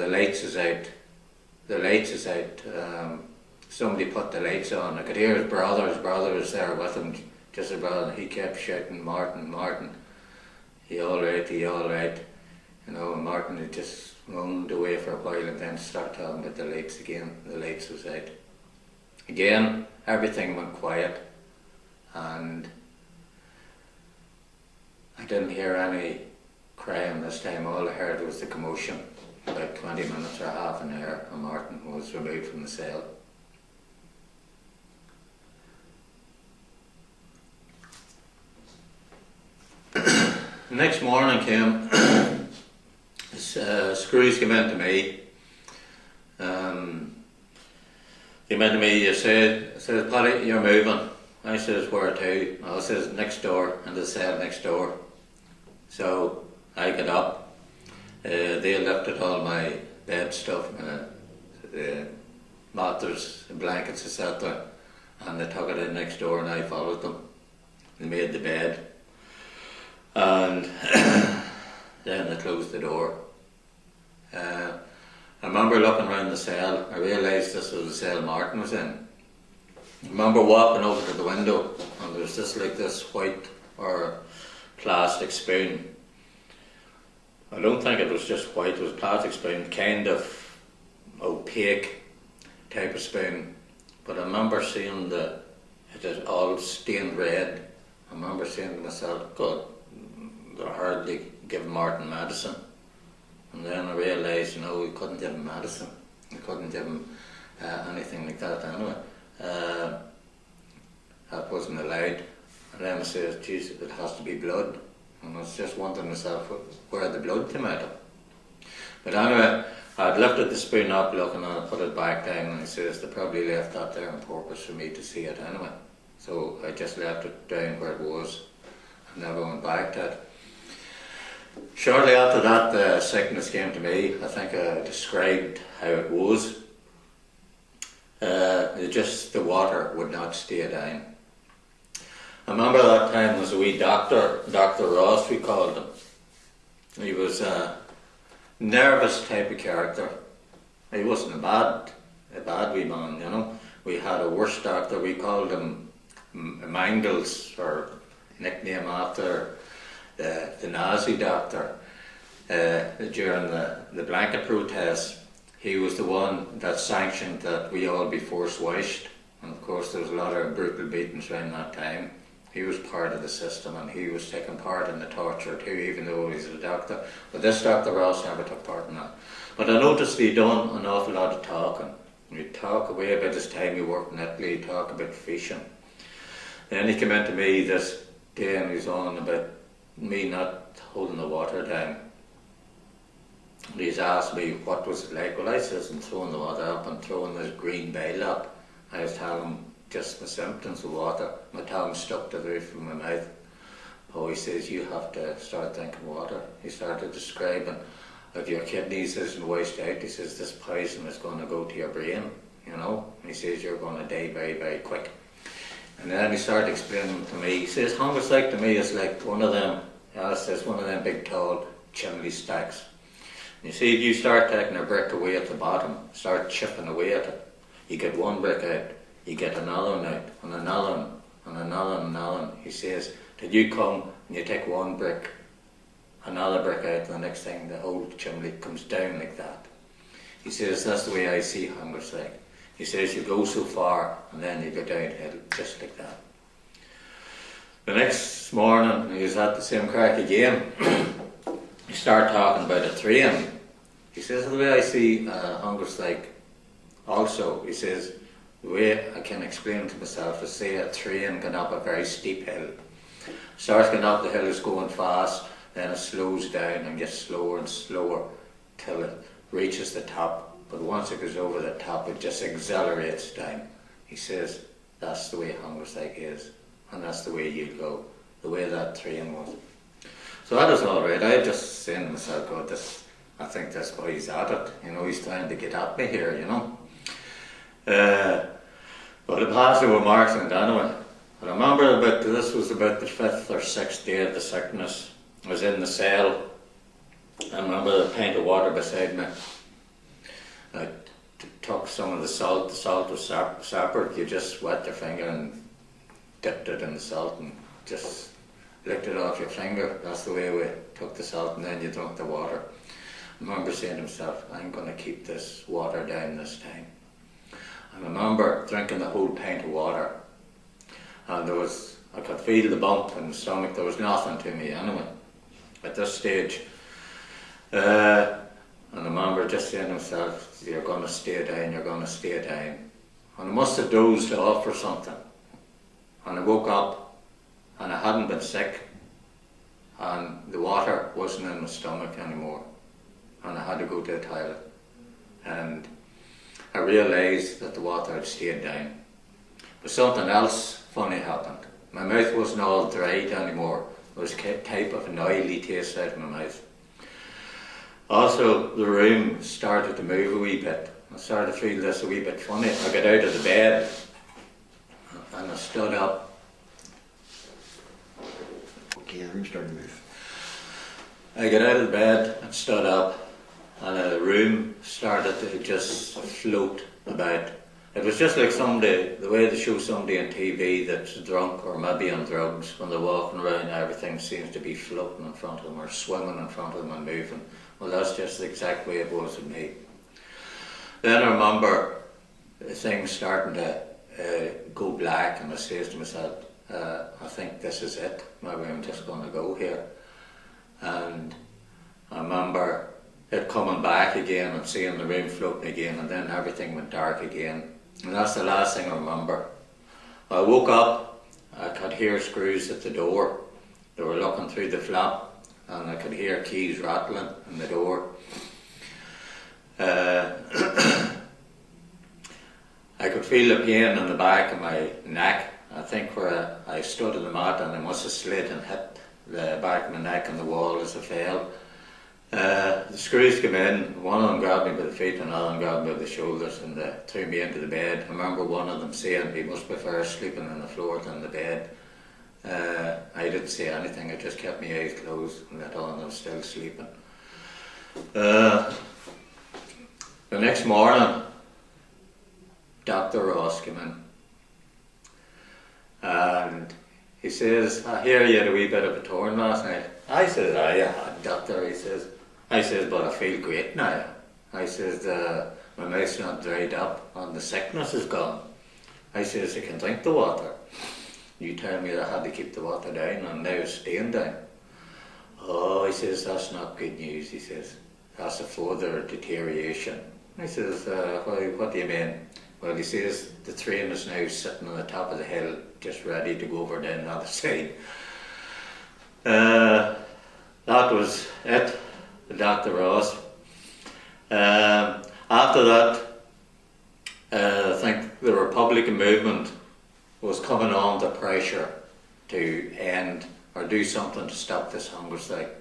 lights is out, the lights is out. Somebody put the lights on. I could hear his brother was there with him, just about, he kept shouting, Martin, Martin, he all right, and Martin had just roamed away for a while and then started talking about the lights again. The lights was out. Again, everything went quiet, and I didn't hear any crying this time. All I heard was the commotion. About 20 minutes or half an hour, and Martin was removed from the cell. The next morning came, Screws came in to me. He came in to me, he said, Paddy, you're moving. I says, where to? I says, next door, in the cell next door. So I got up. They lifted all my bed stuff, matters and blankets, etc. And they took it in next door and I followed them. They made the bed. And then they closed the door. I remember looking around the cell. I realised this was the cell Martin was in. I remember walking over to the window and there was just like this white or plastic spoon. I don't think it was just white, it was plastic spoon, kind of opaque type of spoon. But I remember seeing it is all stained red. I remember saying to myself, God, they're hardly giving Martin medicine. And then I realised, we couldn't give him medicine. We couldn't give him anything like that anyway. That wasn't allowed. And then I said, geez, it has to be blood. And I was just wondering myself where the blood came out of. But anyway, I'd lifted the spoon up looking and I put it back down and he says they probably left that there on purpose for me to see it anyway. So I just left it down where it was and never went back to it. Shortly after that, the sickness came to me. I think I described how it was. The water would not stay down. I remember that time there was a wee doctor, Dr. Ross we called him. He was a nervous type of character. He wasn't a bad wee man, We had a worse doctor, we called him Mangles, or nickname after the Nazi doctor. During the blanket protest, he was the one that sanctioned that we all be force washed. And of course there was a lot of brutal beatings around that time. He was part of the system and he was taking part in the torture too, even though he was a doctor. But this Dr. Ross never took part in that. But I noticed he'd done an awful lot of talking. He'd talk away about his time he worked in Italy, he'd talk about fishing. Then he came in to me this day and he was on about me not holding the water down. And he's asked me what was it like. Well, I says I'm throwing the water up and throwing this green bale up. I was telling him just the symptoms of water. My tongue stuck to the roof of my mouth. Oh, he says, you have to start drinking water. He started describing if your kidneys isn't washed out, he says, this poison is going to go to your brain, And he says, you're going to die very, very quick. And then he started explaining to me. He says, hunger like to me is like one of them, says, one of them big tall chimney stacks. And you see, if you start taking a brick away at the bottom, start chipping away at it, you get one brick out, you get another one out, and another one, and another one, and another one. He says, till you come and you take one brick, another brick out, and the next thing the whole chimney comes down like that. He says, that's the way I see hunger's like. He says, you go so far, and then you go downhill, just like that. The next morning, he was at the same crack again. He started talking about a train. He says, the way I see hunger's like, also, he says, the way I can explain to myself is say a train going up a very steep hill. Starts going up the hill, is going fast, then it slows down and gets slower and slower till it reaches the top. But once it goes over the top, it just accelerates down. He says, that's the way hunger's like is, and that's the way you'll go, the way that train was. So that was all right. I just saying to myself, God, I think that's why he's at it. He's trying to get at me here, But the pastor were marching anyway. But I remember this was about the 5th or 6th day of the sickness. I was in the cell. I remember the pint of water beside me. I took some of the salt. The salt was separate. You just wet your finger and dipped it in the salt and just licked it off your finger. That's the way we took the salt, and then you drank the water. I remember saying to myself, I'm going to keep this water down this time. And I remember drinking the whole pint of water, and I could feel the bump in the stomach. There was nothing to me anyway at this stage. And I remember just saying to myself, you're going to stay down, you're going to stay down. And I must have dozed off or something. And I woke up, and I hadn't been sick, and the water wasn't in my stomach anymore, and I had to go to the toilet. And I realised that the water had stayed down. But something else funny happened. My mouth wasn't all dried anymore. There was a type of an oily taste out of my mouth. Also, the room started to move a wee bit. I started to feel this a wee bit funny. I got out of the bed and I stood up. Okay, the room started to move. I got out of the bed and stood up, and the room started to just float about. It was just like somebody, the way they show somebody on TV that's drunk or maybe on drugs, when they're walking around, everything seems to be floating in front of them or swimming in front of them and moving. Well, that's just the exact way it was with me. Then I remember things starting to go black, and I says to myself, I think this is it. Maybe I'm just going to go here. And I remember it coming back again and seeing the room floating again, and then everything went dark again. And that's the last thing I remember. I woke up, I could hear screws at the door. They were looking through the flap, and I could hear keys rattling in the door. I could feel the pain in the back of my neck. I think where I stood on the mat, and I must have slid and hit the back of my neck on the wall as I fell. The screws came in. One of them grabbed me by the feet, and another one grabbed me by the shoulders, and they threw me into the bed. I remember one of them saying he must prefer sleeping on the floor than the bed. I didn't say anything. I just kept my eyes closed and let on I was still sleeping. The next morning, Dr. Ross came in, and he says, I hear you had a wee bit of a torn last night. I says, yeah, doctor, he says. I says, but I feel great now. I says, my mouth's not dried up and the sickness is gone. I says, I can drink the water. You tell me that I had to keep the water down, and now it's staying down. Oh, he says, that's not good news, he says. That's a further deterioration. I says, what do you mean? Well, he says, the train is now sitting on the top of the hill, just ready to go over down the other side. That was it, Dr. Ross. After that, I think the Republican movement was coming under pressure to end or do something to stop this hunger strike.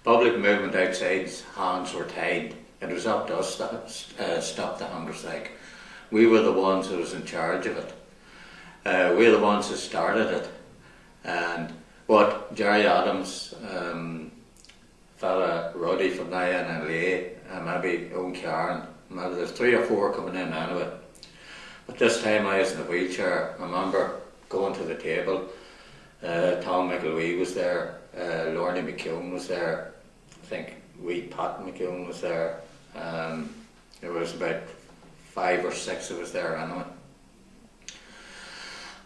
Public movement outside's hands were tied. It was up to us to stop the hunger strike. We were the ones who was in charge of it. We're the ones who started it. And what Gerry Adams, fella Ruddy from INLA, maybe Owen Karen, maybe there's 3 or 4 coming in anyway. But this time I was in a wheelchair. I remember going to the table. Tom McElwee was there. Lorne McKeown was there. I think wee Pat McKeown was there. There was about 5 or 6 of us there anyway.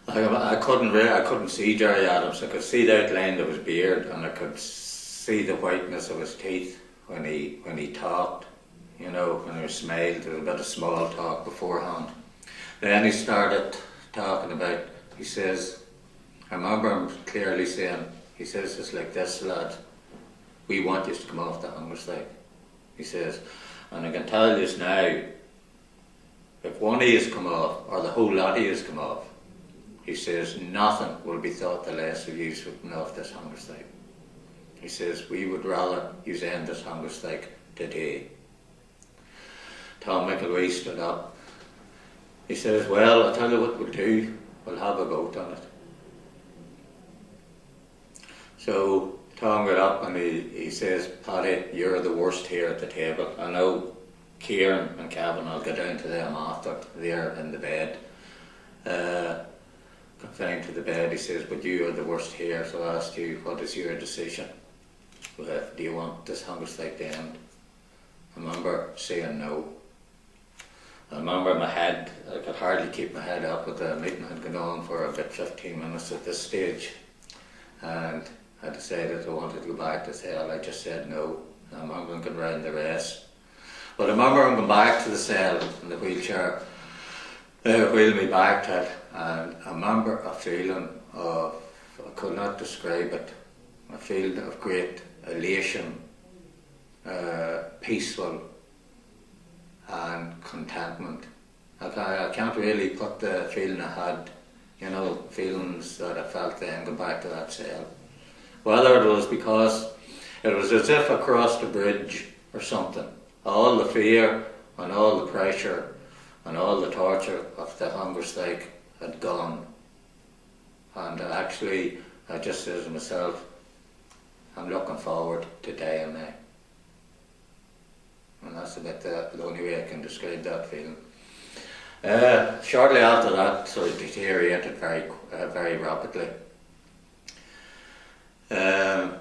I couldn't see Gerry Adams. I could see the outline of his beard, and I could see the whiteness of his teeth when he talked. You know, when he smiled. There was a bit of small talk beforehand. Then he started talking about. He says, I remember him clearly saying, he says, it's like this, lad. We want you to come off the hunger strike. He says, and I can tell you now, if one of you come off, or the whole lot of you come off, he says, nothing will be thought the less of you coming off this hunger strike. He says, we would rather you end this hunger strike today. Tom McElwee stood up. He says, well, I'll tell you what we'll do. We'll have a vote on it. So Tom got up and he says, Paddy, you're the worst here at the table. I know Kieran and Kevin, I'll get down to them after. They're in the bed. Confined to the bed, he says, but you are the worst here, so I asked you, what is your decision? Do you want this hunger strike to end? I remember saying no. I remember my head, I could hardly keep my head up, but the meeting had gone on for about 15 minutes at this stage. And I decided I wanted to go back to cell. I just said no. I remember going round the rest. But I remember him going back to the cell in the wheelchair. They wheeled me back to it, and I remember a feeling of, I could not describe it, a feeling of great elation, peaceful and contentment. I can't really put the feeling I had, you know, feelings that I felt then going back to that cell. Whether it was because it was as if I crossed a bridge or something. All the fear and all the pressure and all the torture of the hunger strike had gone. And actually, I just said to myself, I'm looking forward to dying now. And that's about the only way I can describe that feeling. Shortly after that, so it deteriorated very rapidly. I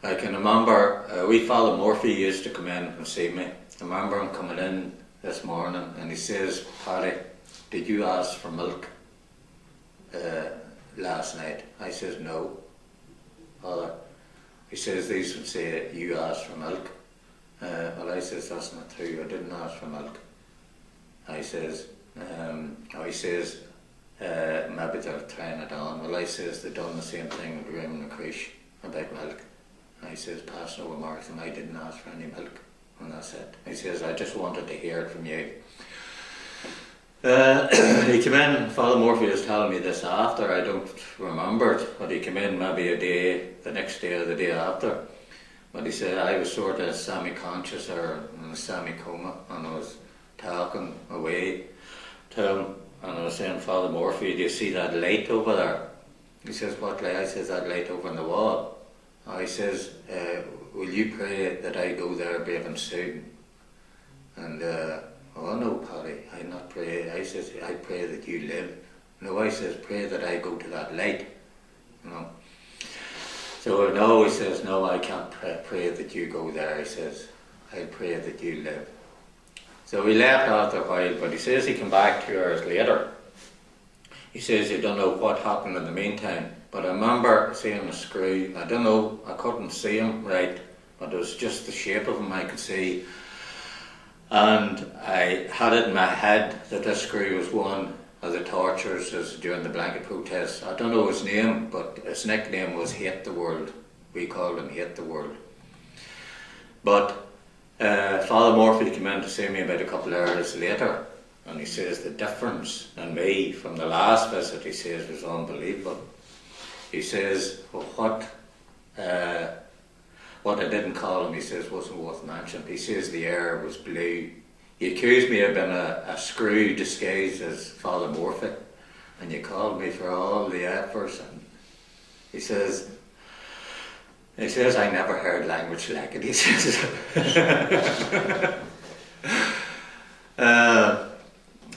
can remember, we Father Murphy used to come in and see me. I remember him coming in this morning and he says, Paddy, did you ask for milk last night? I says, no, Father. He says, these would say, you asked for milk. Well, I says, that's not true, I didn't ask for milk. I says, maybe they're trying it on. Well, I says, they've done the same thing with Graham and Creech about milk. I says, pass no remarks, and I didn't ask for any milk. And that's it. He says, I just wanted to hear it from you. He came in, Father Murphy was telling me this after, I don't remember it, but he came in maybe a day, the next day or the day after. But he said, I was sort of semi-conscious or in a semi-coma, and I was talking away to him, and I was saying, Father Murphy, do you see that light over there? He says, what light? I says, that light over on the wall. He says, will you pray that I go there bathing soon? And, oh no, Paddy, I not pray. I says, I pray that you live. No, I says, pray that I go to that light. You know. So no, he says, no, I can't pray that you go there. He says, I pray that you live. So he left after a while, but he says he came back 2 hours later. He says he don't know what happened in the meantime, but I remember seeing a screw. I don't know, I couldn't see him right, but it was just the shape of him I could see. And I had it in my head that this screw was one of the torturers during the blanket protests. I don't know his name, but his nickname was Hate the World. We called him Hate the World. But Father Murphy came in to see me about a couple of hours later, and he says the difference in me from the last visit, he says, was unbelievable. He says, well, what I didn't call him, he says, wasn't worth mentioning. He says the air was blue. He accused me of being a screw disguised as Father Murphy, and you called me for all the efforts. And he says, I never heard language like it. He says,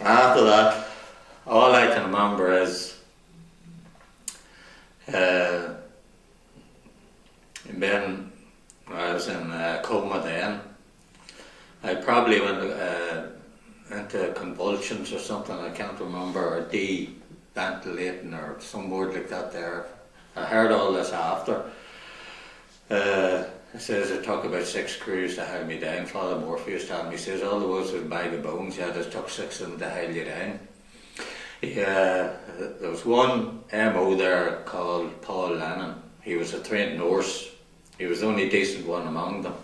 after that, all I can remember is I was in a coma then. I probably went into convulsions or something, I can't remember, or deventilating or some word like that there. I heard all this after. It says it took about 6 screws to hold me down. Father Murphy was telling me, he says all there was a bag of bones, yeah, it took 6 of them to hold you down. There was one MO there called Paul Lennon. He was a trained nurse. He was the only decent one among them,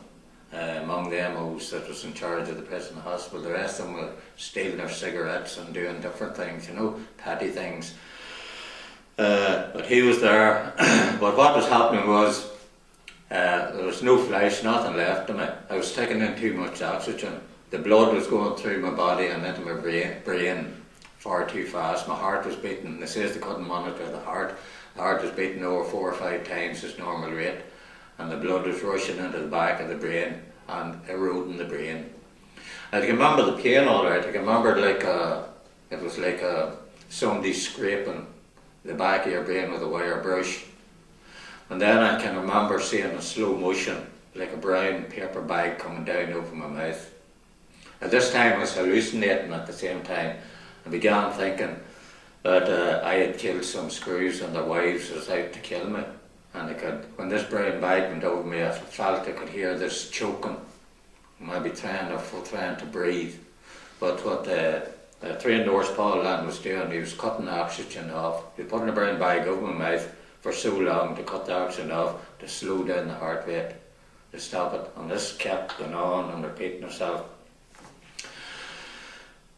among the MOs that was in charge of the prison hospital. The rest of them were stealing their cigarettes and doing different things, you know, petty things. But he was there. But what was happening was, there was no flesh, nothing left of me. I was taking in too much oxygen. The blood was going through my body and into my brain far too fast. My heart was beating. They says they couldn't monitor the heart. The heart was beating over 4 or 5 times its normal rate, and the blood was rushing into the back of the brain and eroding the brain. I can remember the pain all right. I can remember it was like somebody scraping the back of your brain with a wire brush. And then I can remember seeing a slow motion, like a brown paper bag coming down over my mouth. At this time I was hallucinating at the same time. I began thinking that I had killed some screws and their wives was out to kill me. And when this brown bag went over me, I felt I could hear this choking, maybe trying to breathe. But what the trained nurse Paul Land was doing, he was cutting the oxygen off. He was putting a brown bag over my mouth for so long to cut the oxygen off, to slow down the heart rate, to stop it. And this kept going on and repeating itself.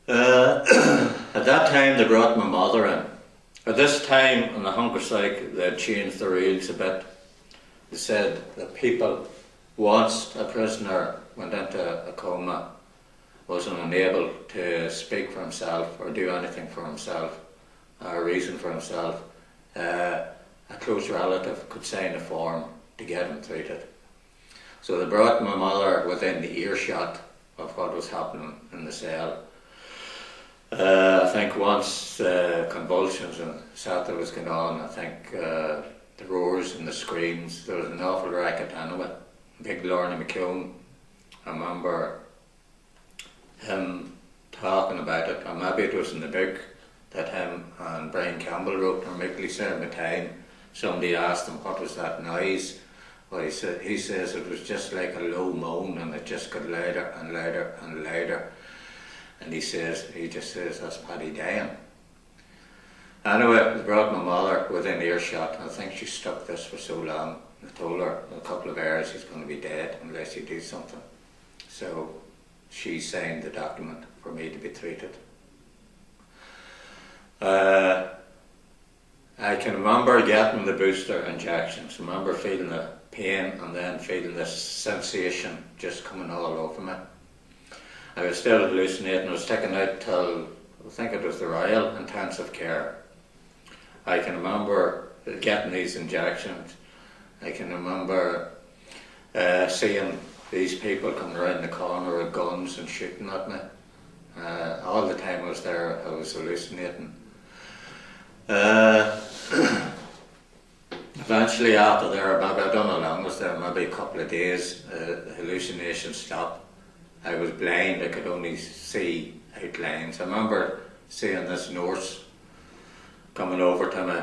At that time they brought my mother in. At this time on the hunger strike they had changed the rules a bit. They said that people, once a prisoner went into a coma wasn't unable to speak for himself or do anything for himself or reason for himself, a close relative could sign a form to get him treated. So they brought my mother within the earshot of what was happening in the cell. I think once convulsions and Sata was going on, I think the roars and the screams, there was an awful racket anyway. Big Lorna McCune, I remember him talking about it, or maybe it was in the book that him and Brian Campbell wrote, or Mickley said at the time. Somebody asked him what was that noise. Well, he says it was just like a low moan, and it just got louder and louder and louder. And he just says that's Paddy dying. Anyway, they brought my mother within earshot, and I think she stuck this for so long. They told her in a couple of hours he's going to be dead unless you do something. So she signed the document for me to be treated. I can remember getting the booster injections. I remember feeling the pain and then feeling this sensation just coming all over me. I was still hallucinating. I was taken out till, I think it was the Royal Intensive Care. I can remember getting these injections. I can remember seeing these people coming around the corner with guns and shooting at me. All the time I was there, I was hallucinating. Eventually after there, maybe I don't know how long I was there, maybe a couple of days, the hallucinations stopped. I was blind, I could only see outlines. I remember seeing this nurse coming over to me.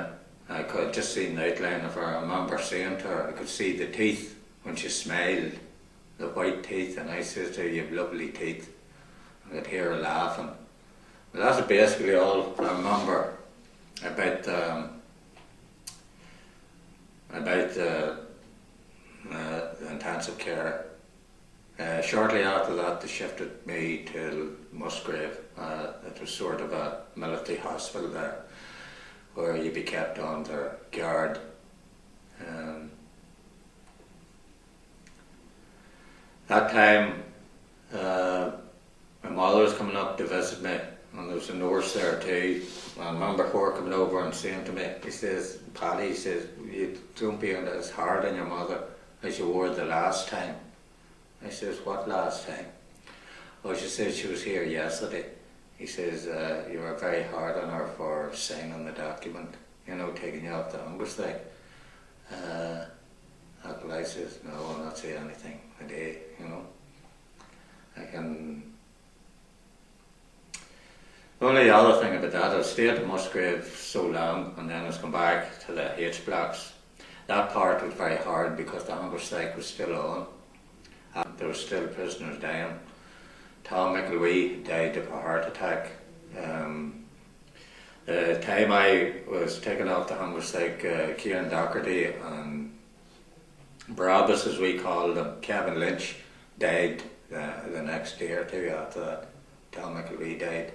I could just see the outline of her. I remember saying to her, I could see the teeth when she smiled, the white teeth, and I said to her, you have lovely teeth. I could hear her laughing. But that's basically all I remember about the intensive care. Shortly after that, they shifted me to Musgrave. It was sort of a military hospital there, where you'd be kept under guard. That time, my mother was coming up to visit me, and there was a nurse there too. I remember her coming over and saying to me, he says, Paddy, he says, you don't be as hard on your mother as you were the last time. I says, what last time? Oh, she said she was here yesterday. He says, you were very hard on her for signing the document, you know, taking you off the hunger strike. I says, no, I'll not say anything today, you know. The only other thing about that, I stayed at Musgrave so long, and then I was come back to the H blocks. That part was very hard because the hunger strike was still on. There were still prisoners dying. Tom McElwee died of a heart attack. The time I was taken off the hunger strike, Kieran Doherty and Barabbas, as we called him, Kevin Lynch, died the next day or two after that. Tom McElwee died,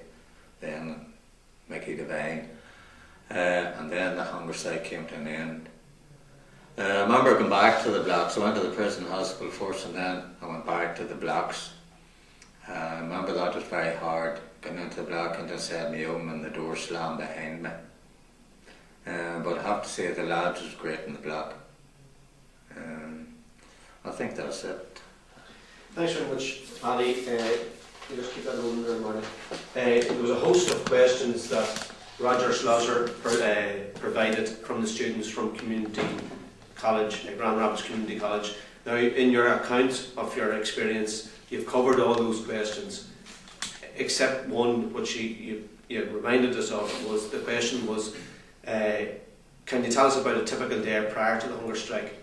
then Mickey Devine, and then the hunger strike came to an end. I remember going back to the blocks. I went to the prison hospital first, and then I went back to the blocks. I remember that was very hard, getting into the block and just had me home and the door slammed behind me. But I have to say the lads was great in the block. I think that's it. Thanks very much, Paddy. You just keep that rolling there, Marty. There was a host of questions that Roger Schlosser provided from the students from Community College, Grand Rapids Community College. Now, in your account of your experience, you've covered all those questions, except one which you reminded us of. Was the question was, can you tell us about a typical day prior to the hunger strike?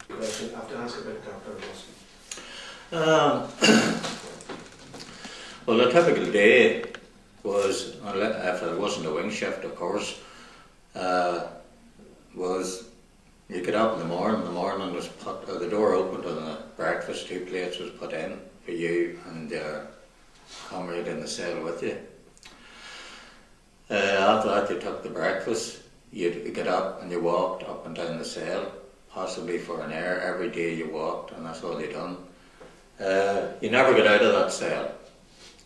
Question. I have to ask about Dr. Wilson. Well, a typical day was, if it wasn't a wing shift, of course, was you get up in the morning was put, the door opened and the breakfast, 2 plates was put in for you and your comrade in the cell with you. After that you took the breakfast, you'd get up and you walked up and down the cell, possibly for an hour. Every day you walked, and that's all you done. you never got out of that cell.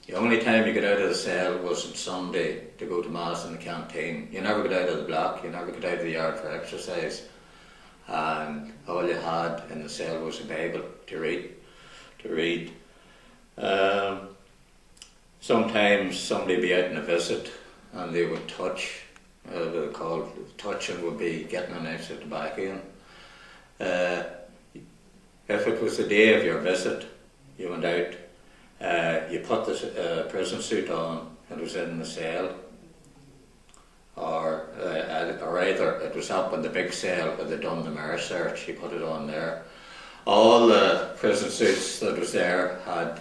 The only time you got out of the cell was on Sunday to go to Mass in the canteen. You never got out of the block, you never got out of the yard for exercise. And all you had in the cell was a Bible to read. Sometimes somebody would be out on a visit and they would touch. They called touching would be getting an ounce of tobacco in. If it was the day of your visit, you went out, you put the prison suit on, it was in the cell, or either it was up in the big cell where they'd done the mayor search, you put it on there. All the prison suits that was there had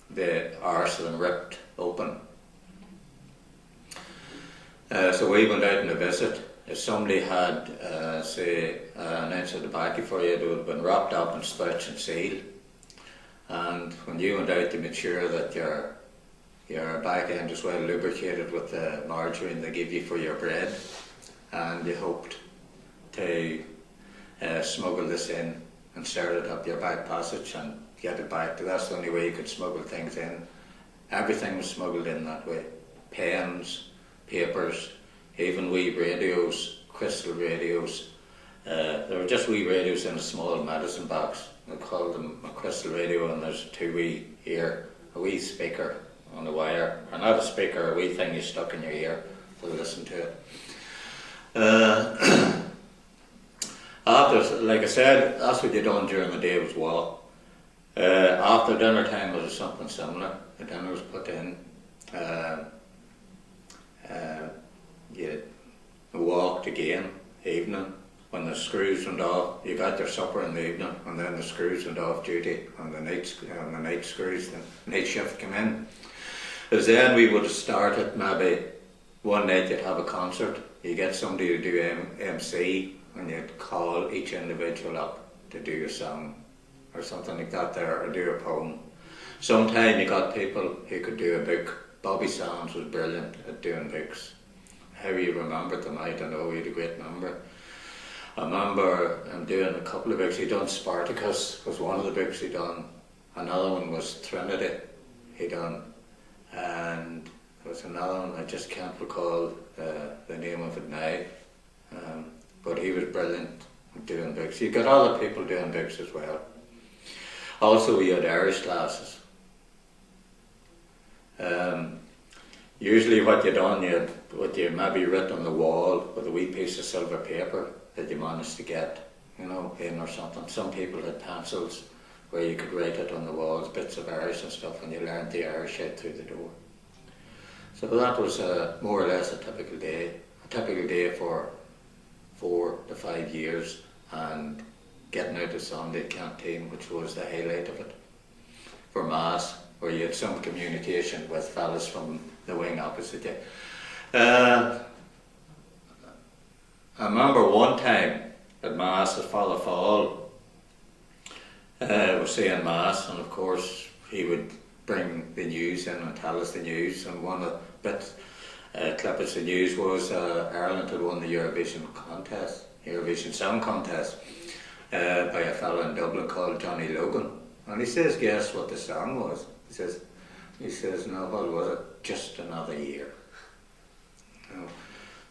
the arse of them ripped open. So we went out on a visit. If somebody had, say, an ounce of tobacco for you, it would have been wrapped up and stretched and sealed. And when you went out, to make sure that your back end was well lubricated with the margarine they give you for your bread, and you hoped to smuggle this in and start it up your back passage and get it back. That's the only way you could smuggle things in. Everything was smuggled in that way. Pens, papers, even wee radios, crystal radios. There were just wee radios in a small medicine box. They called them a crystal radio, and there's two wee ear, a wee speaker on the wire, or not a speaker, a wee thing you stuck in your ear to listen to it. After, like I said, that's what you done during the day was walk. After dinner time was something similar. The dinner was put in. You walked again, evening. When the screws went off, you got your supper in the evening, and then the screws went off duty, and the night screws, the night shift came in. As then we would have started, maybe one night you'd have a concert, you get somebody to do MC, and you'd call each individual up to do a song, or something like that there, or do a poem. Sometime you got people who could do a book. Bobby Sands was brilliant at doing books. How you remembered them, I don't know, he had a great memory. I remember him doing a couple of books. He done Spartacus was one of the books he done. Another one was Trinity he done. And there was another one, I just can't recall the name of it now. But he was brilliant at doing books. You got other people doing books as well. Also we had Irish classes. Usually what you done, what you maybe writ on the wall with a wee piece of silver paper that you managed to get, in or something. Some people had pencils where you could write it on the walls, bits of Irish and stuff, and you learned the Irish out through the door. So that was more or less a typical day for 4 to 5 years, and getting out of Sunday canteen, which was the highlight of it. For Mass, where you had some communication with fellas from the wing opposite you. I remember one time at Mass at Father Fall, was saying Mass, and of course he would bring the news in and tell us the news, and one of the clippets of news was Ireland had won the Eurovision Song Contest by a fellow in Dublin called Johnny Logan. And he says, guess what the song was? He says, no, what was it? Just Another Year.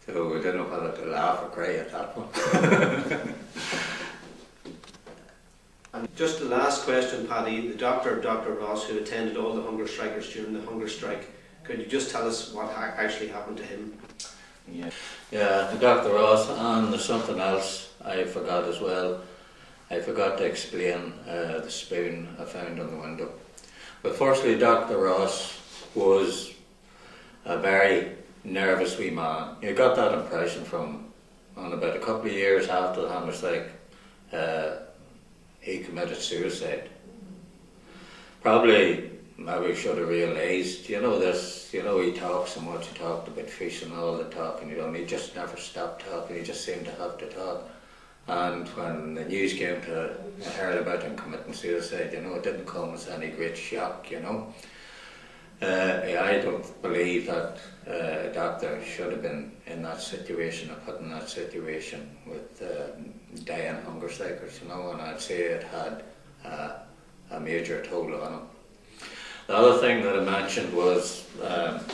So we didn't know whether to laugh or cry at that one. And just the last question, Paddy, the Dr. Ross, who attended all the hunger strikers during the hunger strike, could you just tell us what actually happened to him? Yeah, Dr. Ross, and there's something else I forgot as well. I forgot to explain the spoon I found on the window. But firstly, Dr. Ross was a very nervous wee man. You got that impression from, and about a couple of years after the hunger strike, he committed suicide. Probably, maybe should have realised, he talks so much, he talked about fish and all the talking, he just never stopped talking, he just seemed to have to talk. And when the news came to hear about him committing suicide, it didn't come as any great shock, I don't believe that a doctor should have been in that situation or put in that situation with dying hunger strikers, and I'd say it had a major toll on him. The other thing that I mentioned was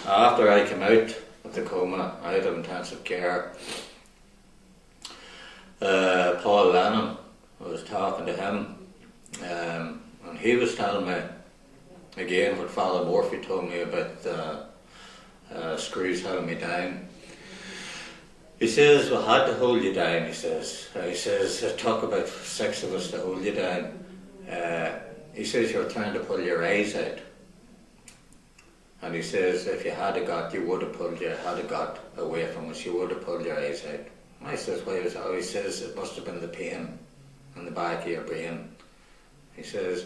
after I came out of the coma, out of intensive care, Paul Lennon, I was talking to him, and he was telling me again what Father Murphy told me about screws holding me down. He says, we had to hold you down, he says. It took about 6 of us to hold you down. He says, you were trying to pull your eyes out. And he says, if you had got away from us, you would have pulled your eyes out. And I says, why was that? He says, it must have been the pain in the back of your brain. He says,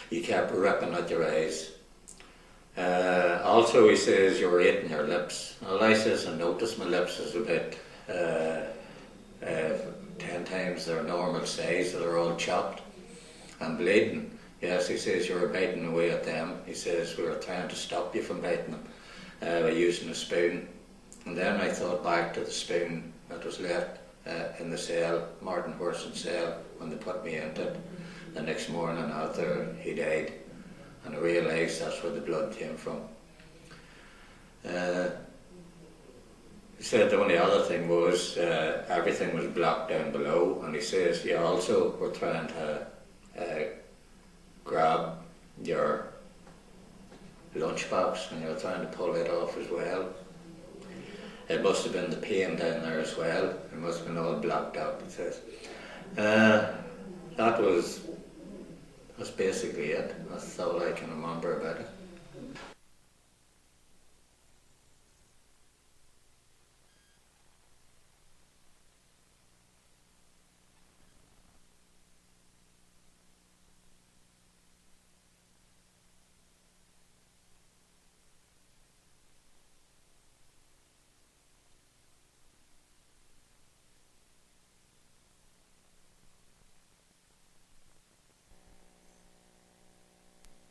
you kept ripping at your eyes. Also, he says, you were eating your lips. Well, I says, I noticed my lips is about 10 times their normal size, so they're all chopped and bleeding. Yes, he says, you were biting away at them. He says, we were trying to stop you from biting them by using a spoon. And then I thought back to the spoon that was left in the cell, Martin Horson's cell, when they put me into it. The next morning after he died, and I realised that's where the blood came from. He said the only other thing was everything was blocked down below, and he says you also were trying to grab your lunchbox and you were trying to pull it off as well. It must have been the pain down there as well. It must have been all blocked up, he says. That's basically it. That's all I can remember about it.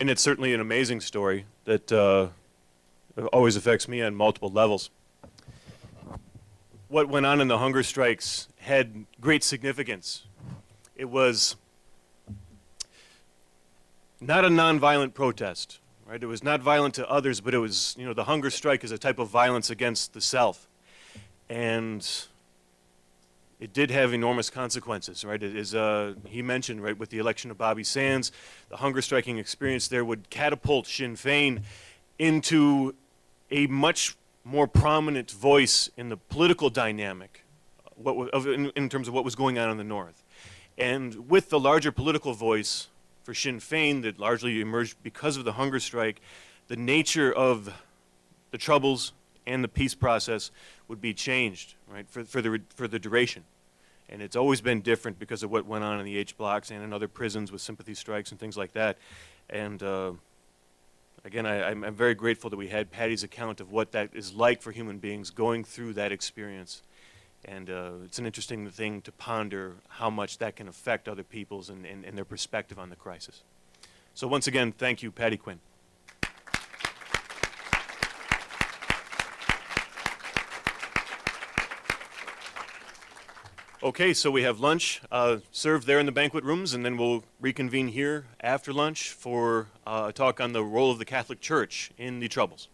And it's certainly an amazing story that always affects me on multiple levels. What went on in the hunger strikes had great significance. It was not a nonviolent protest, right? It was not violent to others, but it was, the hunger strike is a type of violence against the self. And it did have enormous consequences, right? It is, he mentioned, right, with the election of Bobby Sands, the hunger striking experience there would catapult Sinn Féin into a much more prominent voice in the political dynamic in terms of what was going on in the North. And with the larger political voice for Sinn Féin that largely emerged because of the hunger strike, the nature of the Troubles and the peace process would be changed, right, for the duration. And it's always been different because of what went on in the H blocks and in other prisons with sympathy strikes and things like that. And again, I'm very grateful that we had Paddy's account of what that is like for human beings going through that experience. And it's an interesting thing to ponder how much that can affect other people's and their perspective on the crisis. So once again, thank you, Paddy Quinn. Okay, so we have lunch served there in the banquet rooms, and then we'll reconvene here after lunch for a talk on the role of the Catholic Church in the Troubles.